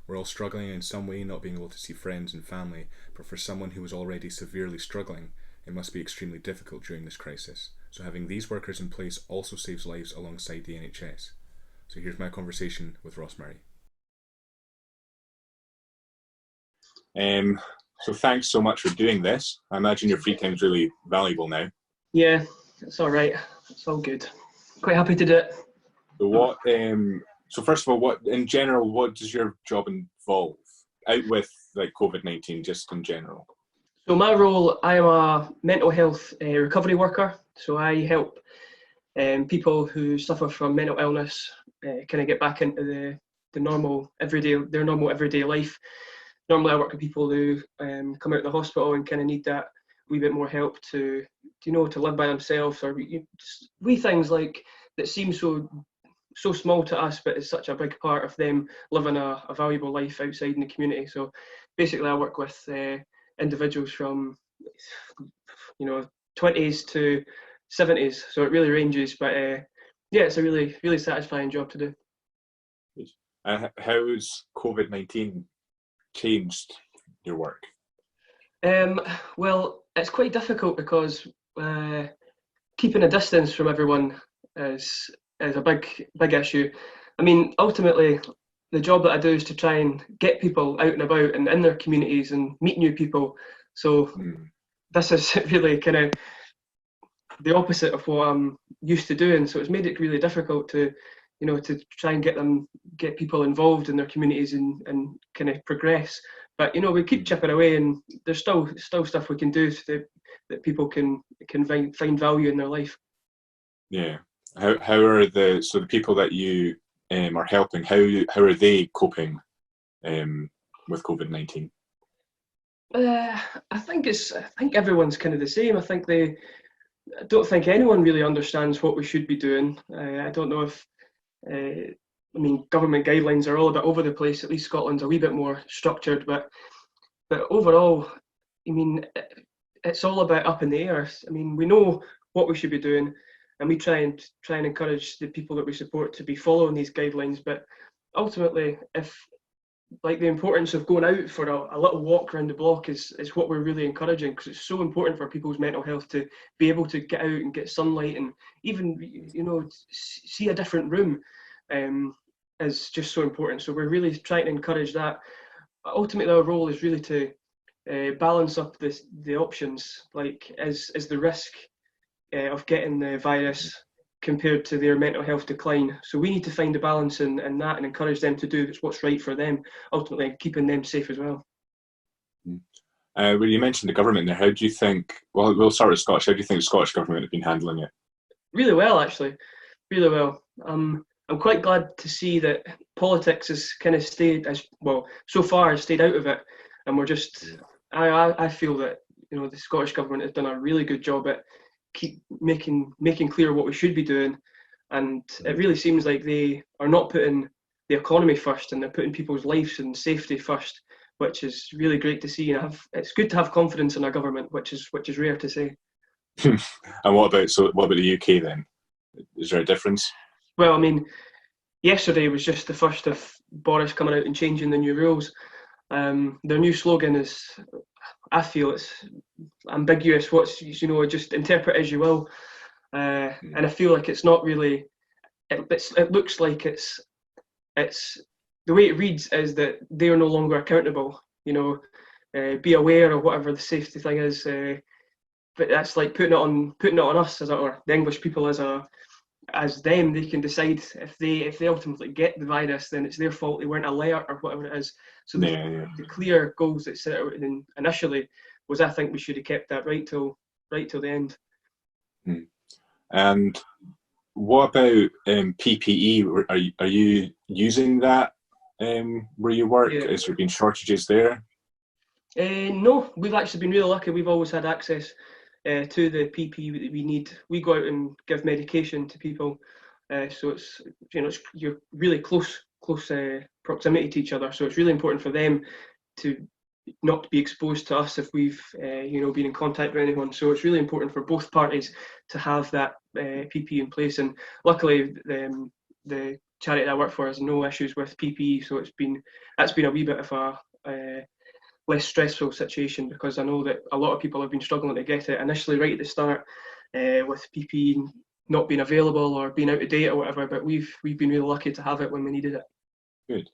We're all struggling in some way, not being able to see friends and family, but for someone who is already severely struggling, it must be extremely difficult during this crisis. So having these workers in place also saves lives alongside the NHS. So here's my conversation with Ross Murray. So thanks so much for doing this. I imagine your free time is really valuable now. Yeah, it's all right. It's all good. Quite happy to do it. So so first of all, what does your job involve? Out with like COVID-19, just in general. So my role, I am a mental health recovery worker. So I help people who suffer from mental illness kind of get back into their normal everyday life. Normally I work with people who come out of the hospital and kind of need that wee bit more help to live by themselves, or wee things like that seem so small to us, but it's such a big part of them living a valuable life outside in the community. So basically I work with individuals from 20s to 70s, so it really ranges, but it's a really, really satisfying job to do. How's COVID-19 changed your work? Well, it's quite difficult because keeping a distance from everyone is a big issue. I mean, ultimately, the job that I do is to try and get people out and about and in their communities and meet new people. So this is really kind of the opposite of what I'm used to doing. So it's made it really difficult to try and get people involved in their communities and kind of progress. But we keep chipping away, and there's still stuff we can do so that people can find value in their life. Yeah. How are the people that you are helping? How are they coping with COVID-19? I think everyone's kind of the same. I don't think anyone really understands what we should be doing. I don't know if government guidelines are all a bit over the place. At least Scotland's a wee bit more structured, but overall, it's all about up in the air. We know what we should be doing, and we try and encourage the people that we support to be following these guidelines. But ultimately, if like the importance of going out for a little walk around the block is what we're really encouraging, because it's so important for people's mental health to be able to get out and get sunlight, and even see a different room is just so important. So we're really trying to encourage that. Ultimately, our role is really to balance up the options, like as the risk of getting the virus compared to their mental health decline. So we need to find a balance in that and encourage them to do what's right for them, ultimately keeping them safe as well. When you mentioned the government there, how do you think, well, we'll start with Scottish, how do you think the Scottish government have been handling it? Really well, actually, really well. I'm quite glad to see that politics has kind of stayed, so far has stayed out of it, and we're just, I feel that the Scottish government has done a really good job at keep making clear what we should be doing, and it really seems like they are not putting the economy first, and they're putting people's lives and safety first, which is really great to see. And it's good to have confidence in our government, which is rare to say. And what about the UK then? Is there a difference? Well, yesterday was just the first of Boris coming out and changing the new rules. Their new slogan is, I feel it's ambiguous. Just interpret as you will. And I feel like it's not really. It looks like it's the way it reads is that they are no longer accountable. Be aware of whatever the safety thing is. But that's like putting it on us or the English people as them. They can decide if they ultimately get the virus, then it's their fault. They weren't alert or whatever it is. So the clear goals that set out initially was, I think we should have kept that right till the end. And what about PPE? Are you using that where you work? Yeah. Has there been shortages there? No, we've actually been really lucky. We've always had access to the PPE that we need. We go out and give medication to people, so it's you're really close proximity to each other. So it's really important for them to not be exposed to us if we've been in contact with anyone. So it's really important for both parties to have that PPE in place. And luckily, the charity I work for has no issues with PPE. So that's been a wee bit of a less stressful situation, because I know that a lot of people have been struggling to get it initially right at the start with PPE not being available or being out of date or whatever, but we've been really lucky to have it when we needed it. Good.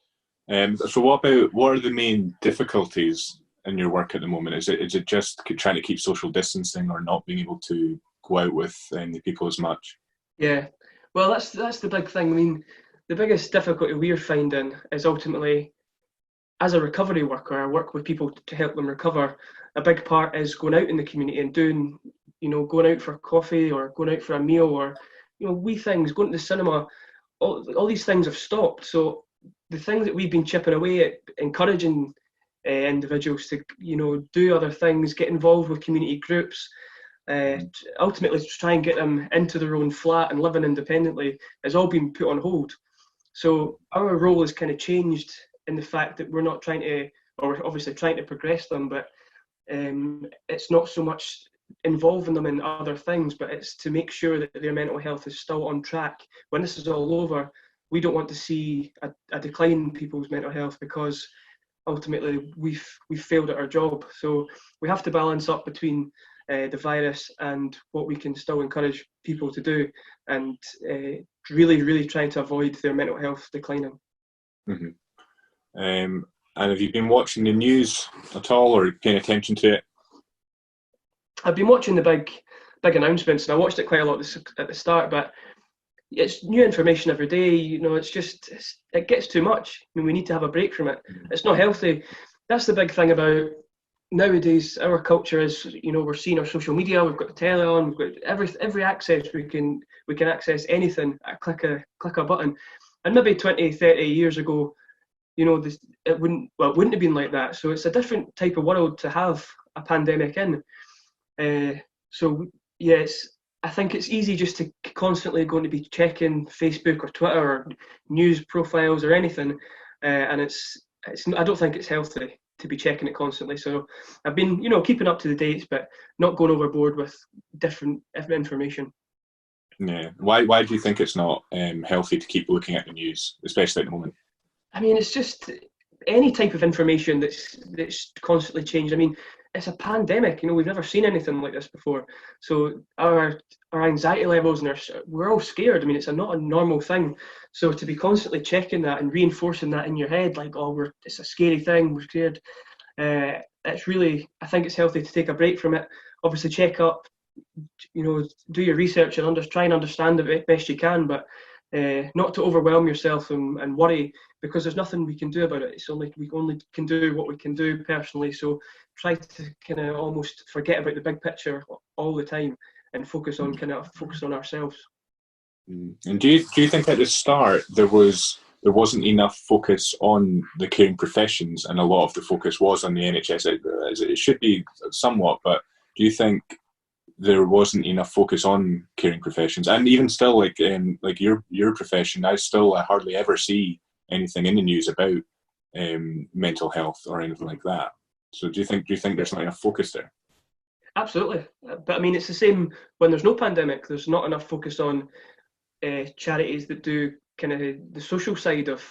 So what are the main difficulties in your work at the moment? Is it just trying to keep social distancing or not being able to go out with the people as much? Yeah, well, that's the big thing. The biggest difficulty we're finding is ultimately, as a recovery worker, I work with people to help them recover. A big part is going out in the community and doing, going out for coffee or going out for a meal or, wee things, going to the cinema. All these things have stopped. So the things that we've been chipping away at, encouraging individuals to, do other things, get involved with community groups, ultimately to try and get them into their own flat and living independently, has all been put on hold. So our role has kind of changed in the fact that we're not trying to, or we're obviously trying to progress them, but it's not so much involving them in other things, but it's to make sure that their mental health is still on track. When this is all over, we don't want to see a decline in people's mental health, because ultimately we've failed at our job. So we have to balance up between the virus and what we can still encourage people to do, and really, really trying to avoid their mental health declining. Mm-hmm. And have you been watching the news at all, or paying attention to it? I've been watching the big announcements, and I watched it quite a lot at the start, but it's new information every day. It gets too much. We need to have a break from it. It's not healthy. That's the big thing about nowadays our culture is, we're seeing our social media, we've got the telly on, we've got every access, we can access anything at a click a button. And maybe 20, 30 years ago, it wouldn't have been like that. So it's a different type of world to have a pandemic in. So yes, I think it's easy just to constantly going to be checking Facebook or Twitter or news profiles or anything, and it's I don't think it's healthy to be checking it constantly. So I've been keeping up to the dates, but not going overboard with different information. Yeah. Why do you think it's not healthy to keep looking at the news, especially at the moment? I mean, it's just any type of information that's constantly changed. I mean, it's a pandemic. We've never seen anything like this before. So our anxiety levels and we're all scared. I mean, it's not a normal thing. So to be constantly checking that and reinforcing that in your head, like, it's a scary thing, we're scared. It's really, I think it's healthy to take a break from it. Obviously, check up, do your research and try and understand it best you can, but not to overwhelm yourself and worry, because there's nothing we can do about it. We only can do what we can do personally. So try to kind of almost forget about the big picture all the time and focus on ourselves. And do you think at the start there wasn't enough focus on the caring professions, and a lot of the focus was on the NHS, as it should be somewhat, but do you think there wasn't enough focus on caring professions? And even still, like your profession, I hardly ever see anything in the news about mental health or anything like that. So do you think there's not enough focus there? Absolutely, but I mean, it's the same when there's no pandemic. There's not enough focus on charities that do kind of the social side of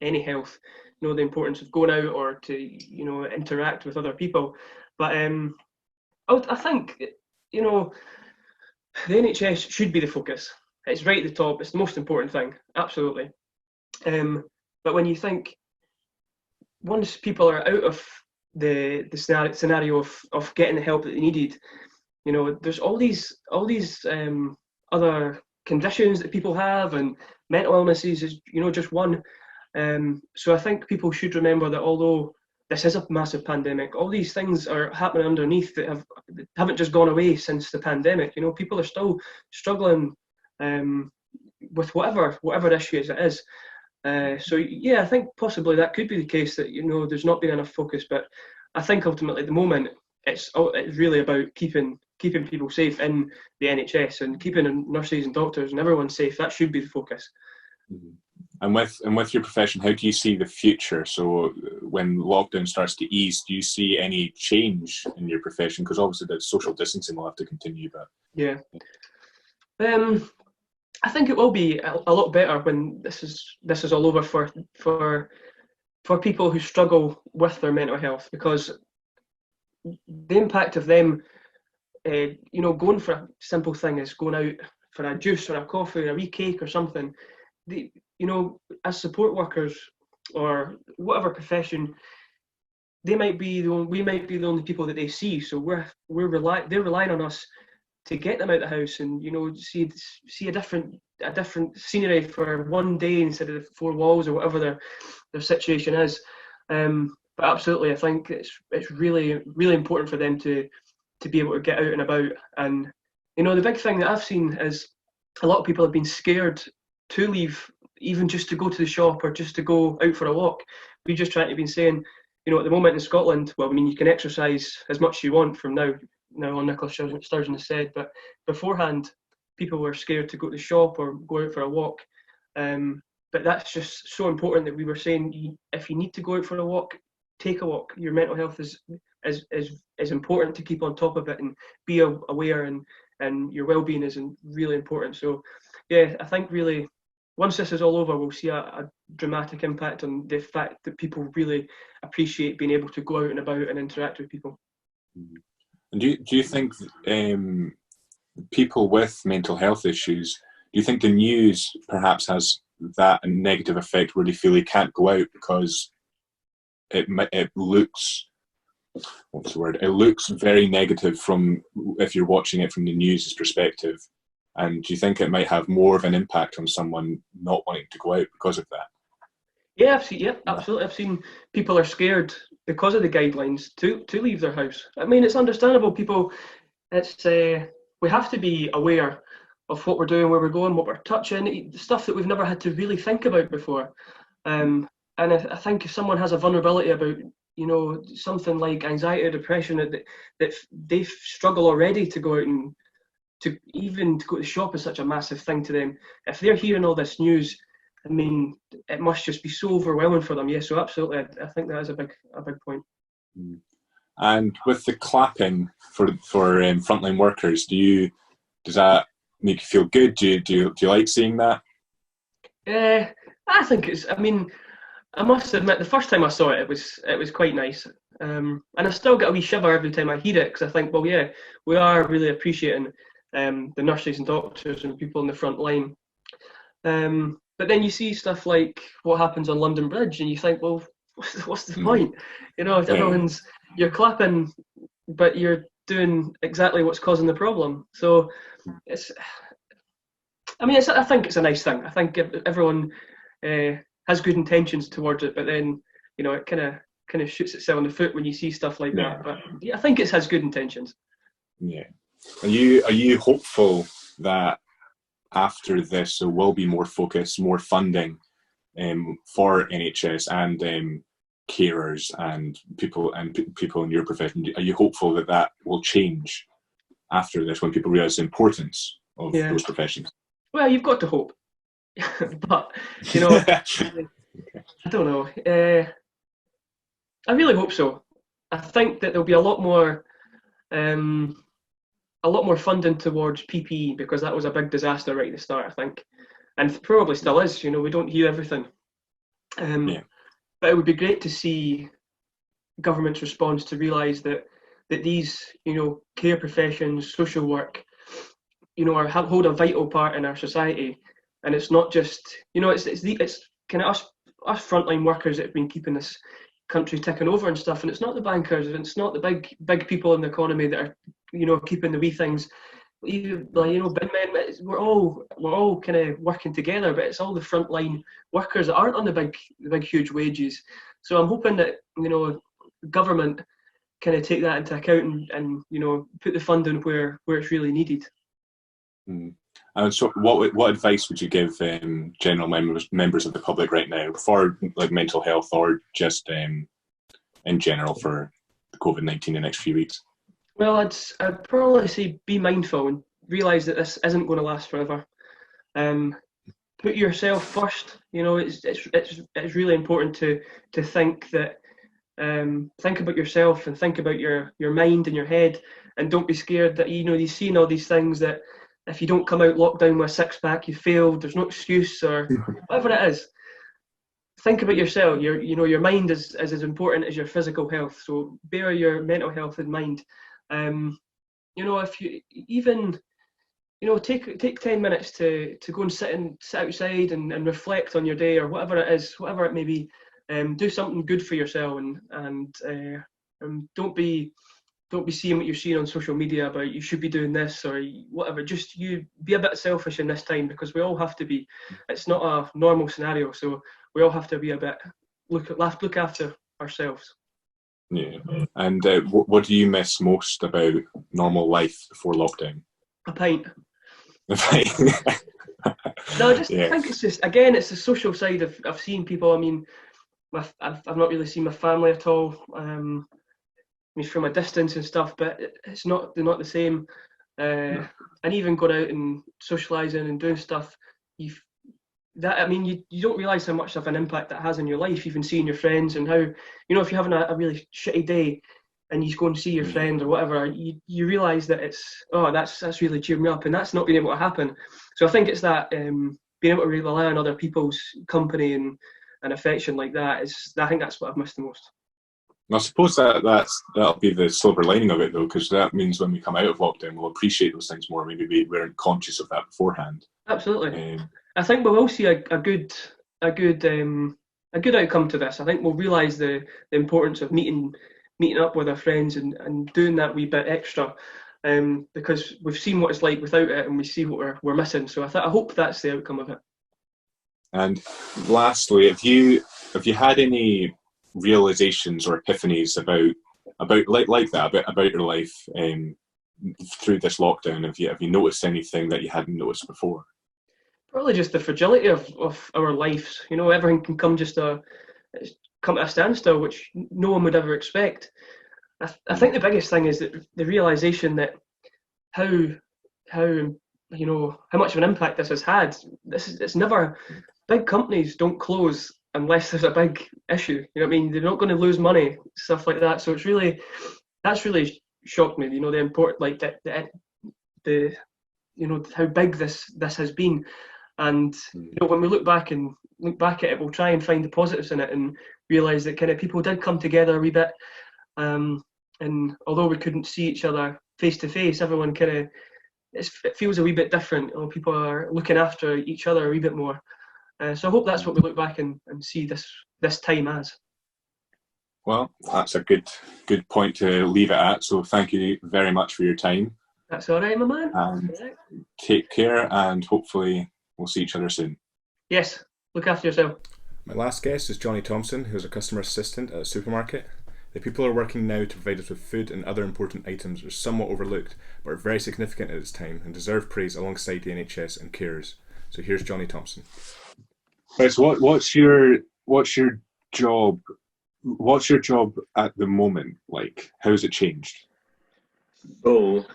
any health. The importance of going out or to interact with other people. But I think the NHS should be the focus. It's right at the top. It's the most important thing. Absolutely. But when you think, once people are out of the scenario of getting the help that they needed, there's all these other conditions that people have, and mental illnesses is just one. So I think people should remember that although this is a massive pandemic, all these things are happening underneath that haven't just gone away since the pandemic. People are still struggling with whatever issues it is. So yeah, I think possibly that could be the case, that there's not been enough focus. But I think ultimately at the moment it's really about keeping people safe in the NHS and keeping nurses and doctors and everyone safe. That should be the focus. Mm-hmm. And with your profession, how do you see the future? So when lockdown starts to ease, do you see any change in your profession? Because obviously the social distancing will have to continue. But yeah, I think it will be a lot better when this is all over for people who struggle with their mental health, because the impact of them, going for a simple thing is going out for a juice or a coffee or a wee cake or something. As support workers or whatever profession, we might be the only people that they see. So they're relying on us to get them out of the house and see a different scenery for one day instead of 4 walls or whatever their situation is. But absolutely, I think it's really, really important for them to be able to get out and about. And the big thing that I've seen is a lot of people have been scared to leave, even just to go to the shop or just to go out for a walk. We just trying to be saying, at the moment in Scotland, well, I mean, you can exercise as much as you want from now on, Nicola Sturgeon has said, but beforehand, people were scared to go to the shop or go out for a walk. But that's just so important that we were saying, if you need to go out for a walk, take a walk. Your mental health is important to keep on top of it and be aware, and your well-being is really important. So yeah, I think really once this is all over, we'll see a dramatic impact on the fact that people really appreciate being able to go out and about and interact with people. And do you think people with mental health issues, do you think the news perhaps has that negative effect where they feel they can't go out because it looks, what's the word? It looks very negative from if you're watching it from the news's perspective. And do you think it might have more of an impact on someone not wanting to go out because of that? Yeah, absolutely. I've seen people are scared because of the guidelines to leave their house. I mean, it's understandable. People, it's we have to be aware of what we're doing, where we're going, what we're touching, stuff that we've never had to really think about before. And I think if someone has a vulnerability about, something like anxiety or depression, that they struggle already to go out and to go to the shop is such a massive thing to them. If they're hearing all this news, I mean, it must just be so overwhelming for them. Yes, so absolutely, I think that is a big point. And with the clapping for frontline workers, does that make you feel good? Do you like seeing that? I think it's. I mean, I must admit, the first time I saw it, it was quite nice. And I still get a wee shiver every time I hear it, because I think, well, yeah, we are really appreciating the nurses and doctors and people in the front line. But then you see stuff like what happens on London Bridge, and you think, well, what's the point? Everyone's, you're clapping, but you're doing exactly what's causing the problem. So I think it's a nice thing. I think everyone has good intentions towards it, but then it kind of shoots itself in the foot when you see stuff like that. But yeah, I think it has good intentions. Yeah. Are you hopeful that after this there will be more focus, more funding for NHS and carers and people in your profession? Are you hopeful that will change after this, when people realise the importance of those professions? Well, you've got to hope, but I don't know. I really hope so. I think that there'll be a lot more funding towards PPE, because that was a big disaster right at the start, I think, and probably still is. We don't hear everything. But it would be great to see government's response to realise that these, care professions, social work, hold a vital part in our society, and it's not just, it's kind of us frontline workers that have been keeping this country ticking over and stuff, and it's not the bankers, and it's not the big people in the economy that are, keeping the wee things. Bin men, we're all kind of working together, but it's all the frontline workers that aren't on the big huge wages. So I'm hoping that government kind of take that into account and put the funding where it's really needed. And so, what advice would you give general members of the public right now for like mental health, or just in general for COVID-19 the next few weeks? Well, I'd probably say be mindful and realise that this isn't going to last forever. Put yourself first. It's really important to think that think about yourself and think about your mind and your head, and don't be scared that you've seen all these things that if you don't come out lockdown with a six-pack, you failed. There's no excuse, or whatever it is. Think about yourself. Your mind is as important as your physical health. So bear your mental health in mind. If you even take 10 minutes to go and sit outside and reflect on your day, or whatever it is, whatever it may be. Do something good for yourself, and don't be seeing what you're seeing on social media about you should be doing this or whatever. Just you be a bit selfish in this time, because we all have to be. It's not a normal scenario, so we all have to be a bit look after ourselves. Yeah. And what do you miss most about normal life before lockdown? A pint. A pint. No, I think it's just, again, it's the social side of seeing people. I mean, I've not really seen my family at all. From a distance and stuff, but they're not the same. And even going out and socialising and doing stuff, you don't realise how much of an impact that has on your life. Even seeing your friends, and how, if you're having a really shitty day and you go and see your friend or whatever, you realise that that's really cheered me up, and that's not been able to happen. So I think it's that being able to rely on other people's company and affection like that I think that's what I've missed the most. I suppose that'll be the silver lining of it, though, because that means when we come out of lockdown, we'll appreciate those things more. Maybe we weren't conscious of that beforehand. Absolutely. I think we will see a good outcome to this. I think we'll realise the importance of meeting up with our friends and doing that wee bit extra, because we've seen what it's like without it, and we see what we're missing. So I hope that's the outcome of it. And lastly, have you had any realizations or epiphanies about your life through this lockdown? Have you noticed anything that you hadn't noticed before? Probably just the fragility of our lives. You know, everything can come to a standstill, which no one would ever expect. I think the biggest thing is that the realization that how much of an impact this has had. It's never, big companies don't close unless there's a big issue. You know what I mean? They're not going to lose money, stuff like that. So that's really shocked me. You know, the import, like the how big this has been. And when we look back at it, we'll try and find the positives in it and realise that kind of people did come together a wee bit. And although we couldn't see each other face to face, everyone it feels a wee bit different. You know, people are looking after each other a wee bit more. So I hope that's what we look back and see this time as. Well, that's a good point to leave it at. So thank you very much for your time. That's all right, my man. Right. Take care, and hopefully we'll see each other soon. Yes, look after yourself. My last guest is Johnny Thomson, who is a customer assistant at a supermarket. The people who are working now to provide us with food and other important items are somewhat overlooked, but are very significant at this time and deserve praise alongside the NHS and carers. So here's Johnny Thomson. Right, so what's your job? What's your job at the moment like? How's it changed? So,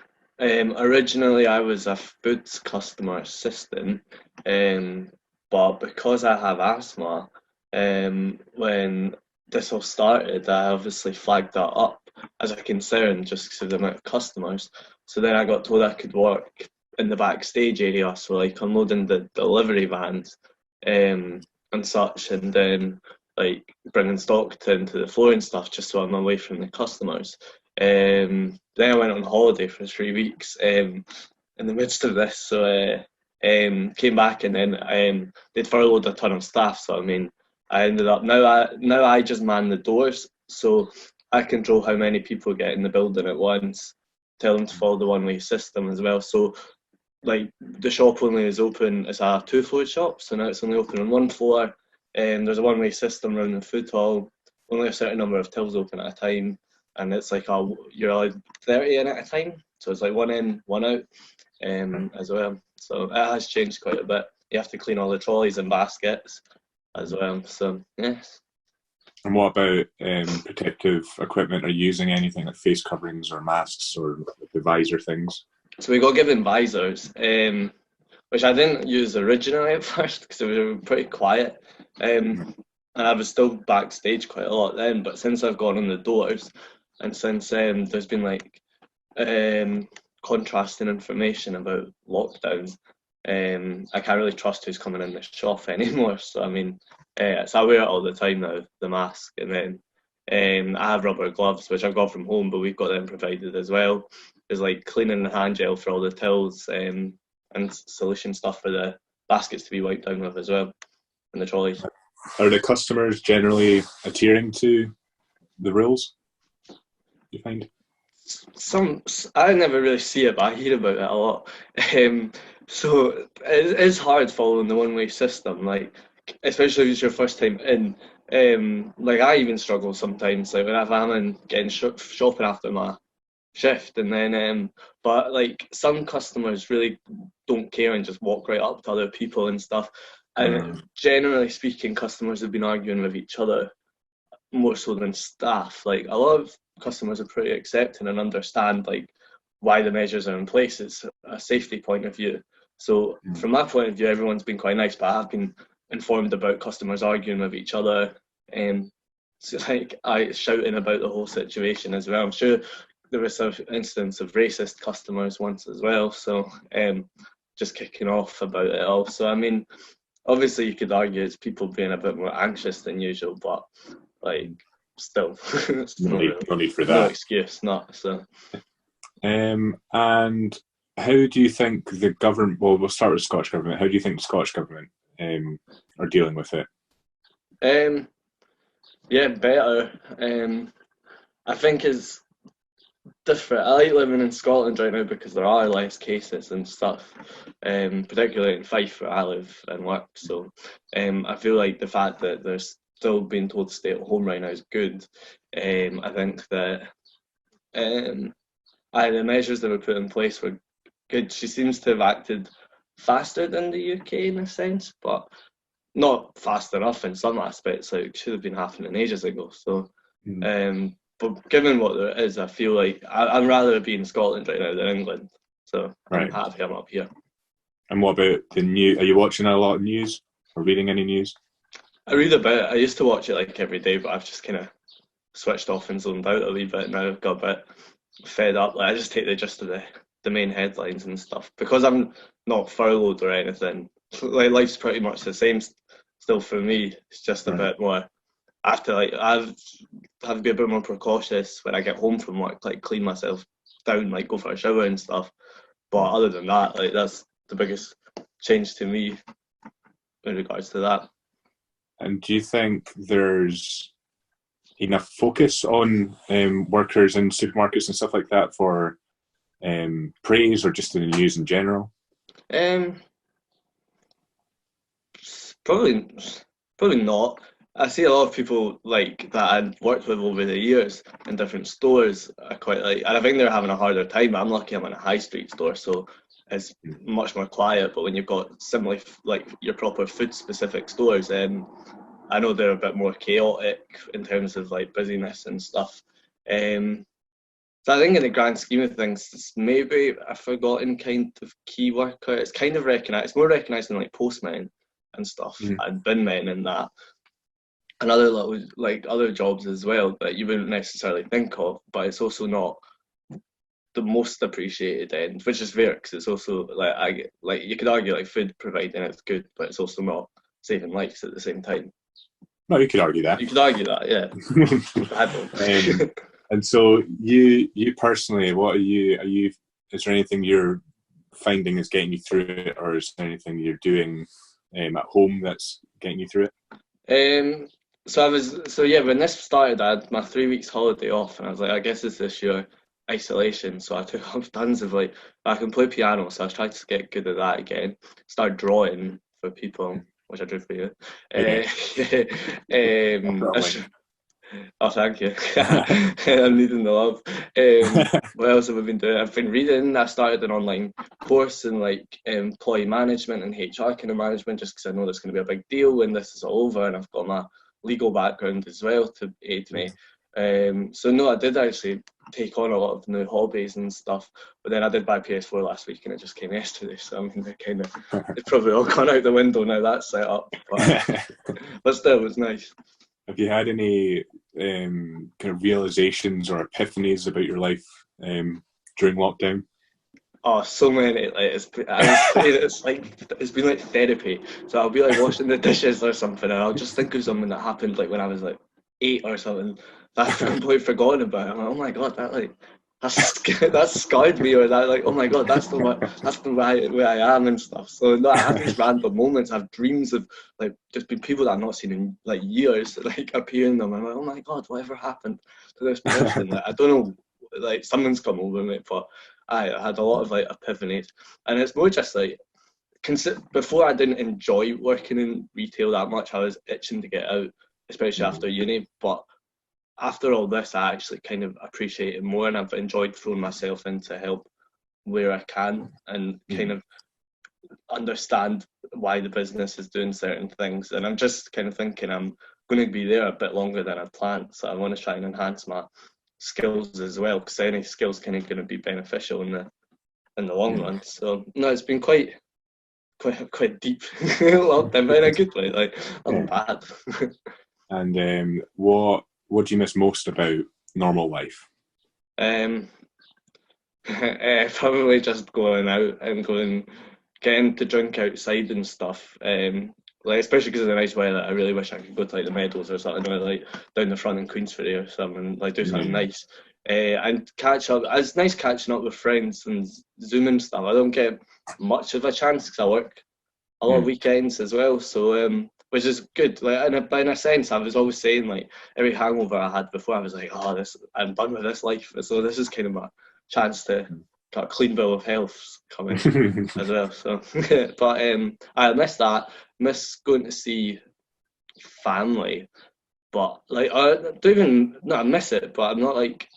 originally I was a foods customer assistant, but because I have asthma, when this all started, I obviously flagged that up as a concern just because of the amount of customers. So then I got told I could work in the backstage area, so like unloading the delivery vans and such, and then like bringing stock into the floor and stuff, just so I'm away from the customers. Then I went on holiday for 3 weeks in the midst of this, so came back, and then they'd furloughed a ton of staff. So I mean, I ended up now I just man the doors, so I control how many people get in the building at once, tell them to follow the one-way system as well. So like the shop only is open, it's a 2-floor shop, so now it's only open on 1 floor. There's a one-way system around the food hall, only a certain number of tills open at a time, and it's like you're allowed 30 in at a time, so it's like 1 in, 1 out as well. So it has changed quite a bit. You have to clean all the trolleys and baskets as well. So yes. And what about protective equipment? Are you using anything like face coverings or masks or the visor things? So we got given visors, which I didn't use originally at first because they were pretty quiet. And I was still backstage quite a lot then, but since I've gone on the doors, and since there's been like contrasting information about lockdown, I can't really trust who's coming in the shop anymore. So I mean, so I wear it all the time now, the mask, and then I have rubber gloves, which I've got from home, but we've got them provided as well. There's like cleaning the hand gel for all the tills and solution stuff for the baskets to be wiped down with as well, and the trolleys. Are the customers generally adhering to the rules, you find? I never really see it, but I hear about it a lot. So it is hard following the one-way system, like especially if it's your first time in. Like I even struggle sometimes, like when I'm in getting shopping after my shift, and then but like some customers really don't care and just walk right up to other people and stuff. And generally speaking, customers have been arguing with each other more so than staff. Like a lot of customers are pretty accepting and understand like why the measures are in place. It's a safety point of view. So from that point of view, everyone's been quite nice, but I have been informed about customers arguing with each other and so like shouting about the whole situation as well. I'm sure there was some instance of racist customers once as well, so just kicking off about it all. So I mean, obviously you could argue it's people being a bit more anxious than usual, but like still, no need for that. No excuse, not so. And how do you think the government? Well, we'll start with the Scottish government. How do you think the Scottish government are dealing with it? Yeah, better. I think it's different. I like living in Scotland right now because there are less cases and stuff, particularly in Fife where I live and work. So I feel like the fact that there's still being told to stay at home right now is good. I think that the measures that were put in place were good. She seems to have acted faster than the UK in a sense, but not fast enough in some aspects. Like, should have been happening ages ago. So, but given what there is, I feel like I'm rather be in Scotland right now than England. So I'm happy I'm up here. And what about the news? Are you watching a lot of news or reading any news? I read a bit. I used to watch it like every day, but I've just kind of switched off and zoned out a wee bit now. I've got a bit fed up. Like, I just take the gist of the main headlines and stuff because I'm not furloughed or anything. Like, life's pretty much the same still for me. It's just a bit more. I have to have to be a bit more precautious when I get home from work, like clean myself down, like go for a shower and stuff. But other than that, like that's the biggest change to me in regards to that. And do you think there's enough focus on workers in supermarkets and stuff like that for praise, or just in the news in general? Probably not. I see a lot of people like that I've worked with over the years in different stores are quite like, and I think they're having a harder time. I'm lucky I'm in a high street store, so it's much more quiet. But when you've got similarly like your proper food specific stores, I know they're a bit more chaotic in terms of like busyness and stuff. So I think in the grand scheme of things, it's maybe a forgotten kind of key worker. It's kind of recognised. It's more recognised than like postmen and stuff and bin men and that. And other little, like other jobs as well that you wouldn't necessarily think of, but it's also not the most appreciated end, which is fair because it's also like you could argue like food providing is good, but it's also not saving lives at the same time. No, you could argue that. You could argue that, yeah. I don't. And so you personally, what are you? Is there anything you're finding is getting you through it, or is there anything you're doing at home that's getting you through it? When this started, I had my 3 weeks holiday off, and I was like, I guess it's this year isolation. So I took up tons of I can play piano, so I was trying to get good at that again. Start drawing for people, which I drew for you. Oh, thank you. I'm needing the love. What else have I been doing? I've been reading. I started an online course in employee management and HR kind of management, just because I know there's going to be a big deal when this is all over, and I've got my legal background as well to aid me. So no, I did actually take on a lot of new hobbies and stuff, but then I did buy PS4 last week and it just came yesterday, so I mean it's probably all gone out the window now, that's set up, but still it was nice. Have you had any kind of realizations or epiphanies about your life during lockdown? Oh, so many. It's been like therapy. So I'll be like washing the dishes or something, and I'll just think of something that happened when I was 8 or something that I've completely forgotten about. I'm like, oh my god, that scarred me, or that oh my god, that's the way I am and stuff. So no, I have these random moments. I have dreams of just been people that I've not seen in years appear in them. I'm like, oh my god, whatever happened to this person? I don't know, something's come over me, but I had a lot of epiphanies, and it's more just before I didn't enjoy working in retail that much. I was itching to get out, especially after uni, but after all this, I actually kind of appreciate it more, and I've enjoyed throwing myself in to help where I can and kind of understand why the business is doing certain things. And I'm just kind of thinking I'm going to be there a bit longer than I planned, so I want to try and enhance my skills as well, because any skills kind of going to be beneficial in the long run. So no, it's been quite deep lockdown, but in a good way. I'm bad. And what do you miss most about normal life? Probably just going out and getting to drink outside and stuff. Especially because of the nice weather, I really wish I could go to the Meadows or something, or down the front in Queensferry or something, do something nice. And catch up. It's nice catching up with friends and Zoom and stuff. I don't get much of a chance because I work a lot of weekends as well, so which is good. In a sense, I was always saying every hangover I had before, I was like, oh, I'm done with this life. So this is kind of my chance to got a clean bill of health coming as well. So, but I miss that. Miss going to see family. But like I don't even not I miss it, but I'm not like,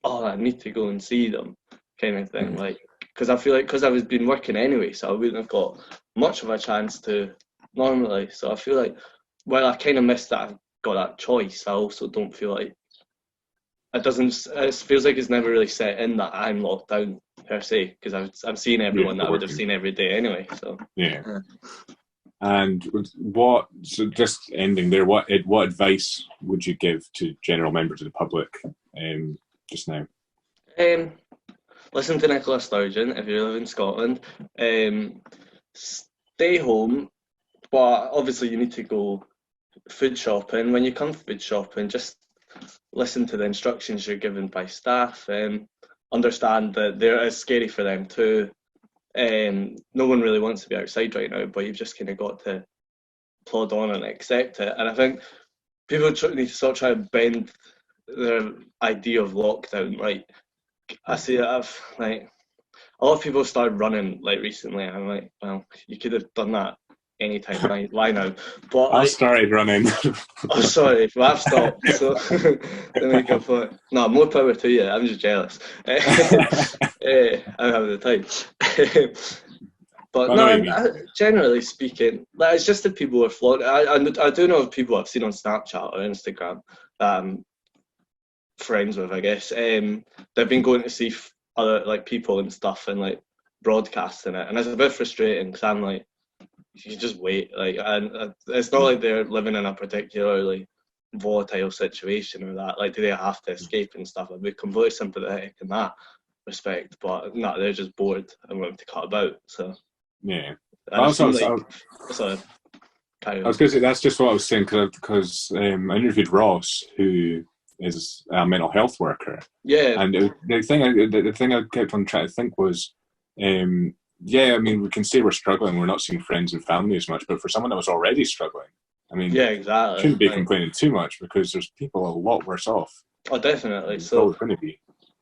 oh, I need to go and see them kind of thing. Like, because I feel like because I was been working anyway, so I wouldn't have got much of a chance to normally. So I feel like while I kind of miss that I've got that choice, I also don't feel like it doesn't. It feels like it's never really set in that I'm locked down per se, because I'm seeing everyone that I would have seen every day anyway. So Yeah. And so just ending there, what advice would you give to general members of the public just now? Listen to Nicola Sturgeon if you live in Scotland. Stay home, but obviously you need to go food shopping. When you come food shopping, just listen to the instructions you're given by staff. Understand that it's scary for them too. No one really wants to be outside right now, but you've just kind of got to plod on and accept it. And I think people need to start trying to bend their idea of lockdown. Like, I see it, like a lot of people started running like recently, and I'm like, well, you could have done that anytime. Why now? But I started running. Oh, sorry, well, I've stopped. So to make up for it. No, more power to you. I'm just jealous. I'm having the time. But no, generally speaking, like, it's just that people are flawed. I do know of people I've seen on Snapchat or Instagram that I'm friends with, I guess. They've been going to see other like people and stuff and like broadcasting it, and it's a bit frustrating because I'm like, you just wait. Like, and it's not like they're living in a particularly volatile situation or that. Like, do they have to escape and stuff? I'd be completely sympathetic in that respect, but no, they're just bored and want to cut about. So yeah. I was going to say that's just what I was saying because I interviewed Ross, who is a mental health worker. Yeah. And the thing I kept on trying to think was, yeah, I mean, we can say we're struggling. We're not seeing friends and family as much, but for someone that was already struggling, I mean, yeah, exactly. Shouldn't be complaining too much because there's people a lot worse off. Oh, definitely. It's always going to be.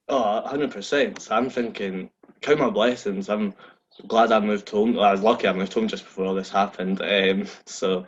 Oh, 100%. So I'm thinking, count my blessings. I'm glad I moved home. Well, I was lucky I moved home just before all this happened. So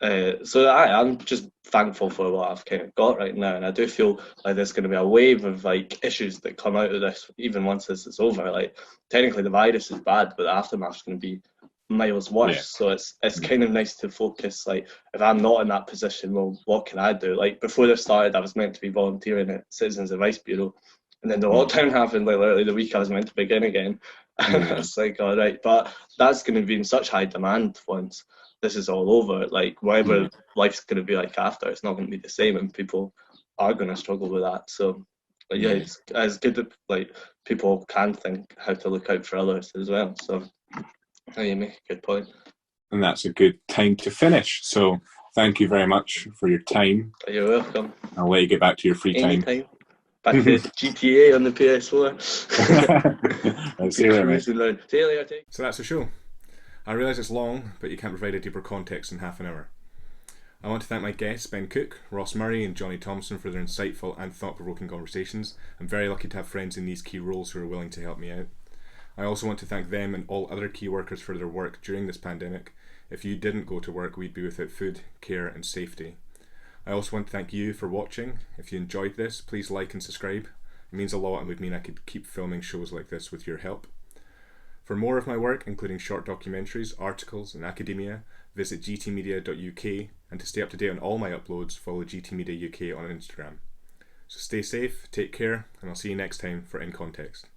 I'm just thankful for what I've kind of got right now, and I do feel like there's going to be a wave of like issues that come out of this, even once this is over. Like, technically the virus is bad, but the aftermath's going to be miles worse. Yeah. So it's kind of nice to focus. Like, if I'm not in that position, well, what can I do? Like, before this started, I was meant to be volunteering at Citizens Advice Bureau, and then the lockdown happened like literally the week I was meant to begin again. And it's like, all right, but that's going to be in such high demand once this is all over. Like, whatever life's going to be like after, it's not going to be the same, and people are going to struggle with that. So yeah, it's good that like people can think how to look out for others as well. So you make a good point, and that's a good time to finish. So thank you very much for your time. You're welcome. I'll let you get back to your free time. Back to GTA on the PS4. See you later. See you later. So that's the show. I realise it's long, but you can't provide a deeper context in half an hour. I want to thank my guests, Ben Cook, Ross Murray and Johnny Thomson, for their insightful and thought-provoking conversations. I'm very lucky to have friends in these key roles who are willing to help me out. I also want to thank them and all other key workers for their work during this pandemic. If you didn't go to work, we'd be without food, care and safety. I also want to thank you for watching. If you enjoyed this, please like and subscribe. It means a lot and would mean I could keep filming shows like this with your help. For more of my work, including short documentaries, articles and academia, visit gtmedia.uk, and to stay up to date on all my uploads, follow GTmedia UK on Instagram. So stay safe, take care, and I'll see you next time for In Context.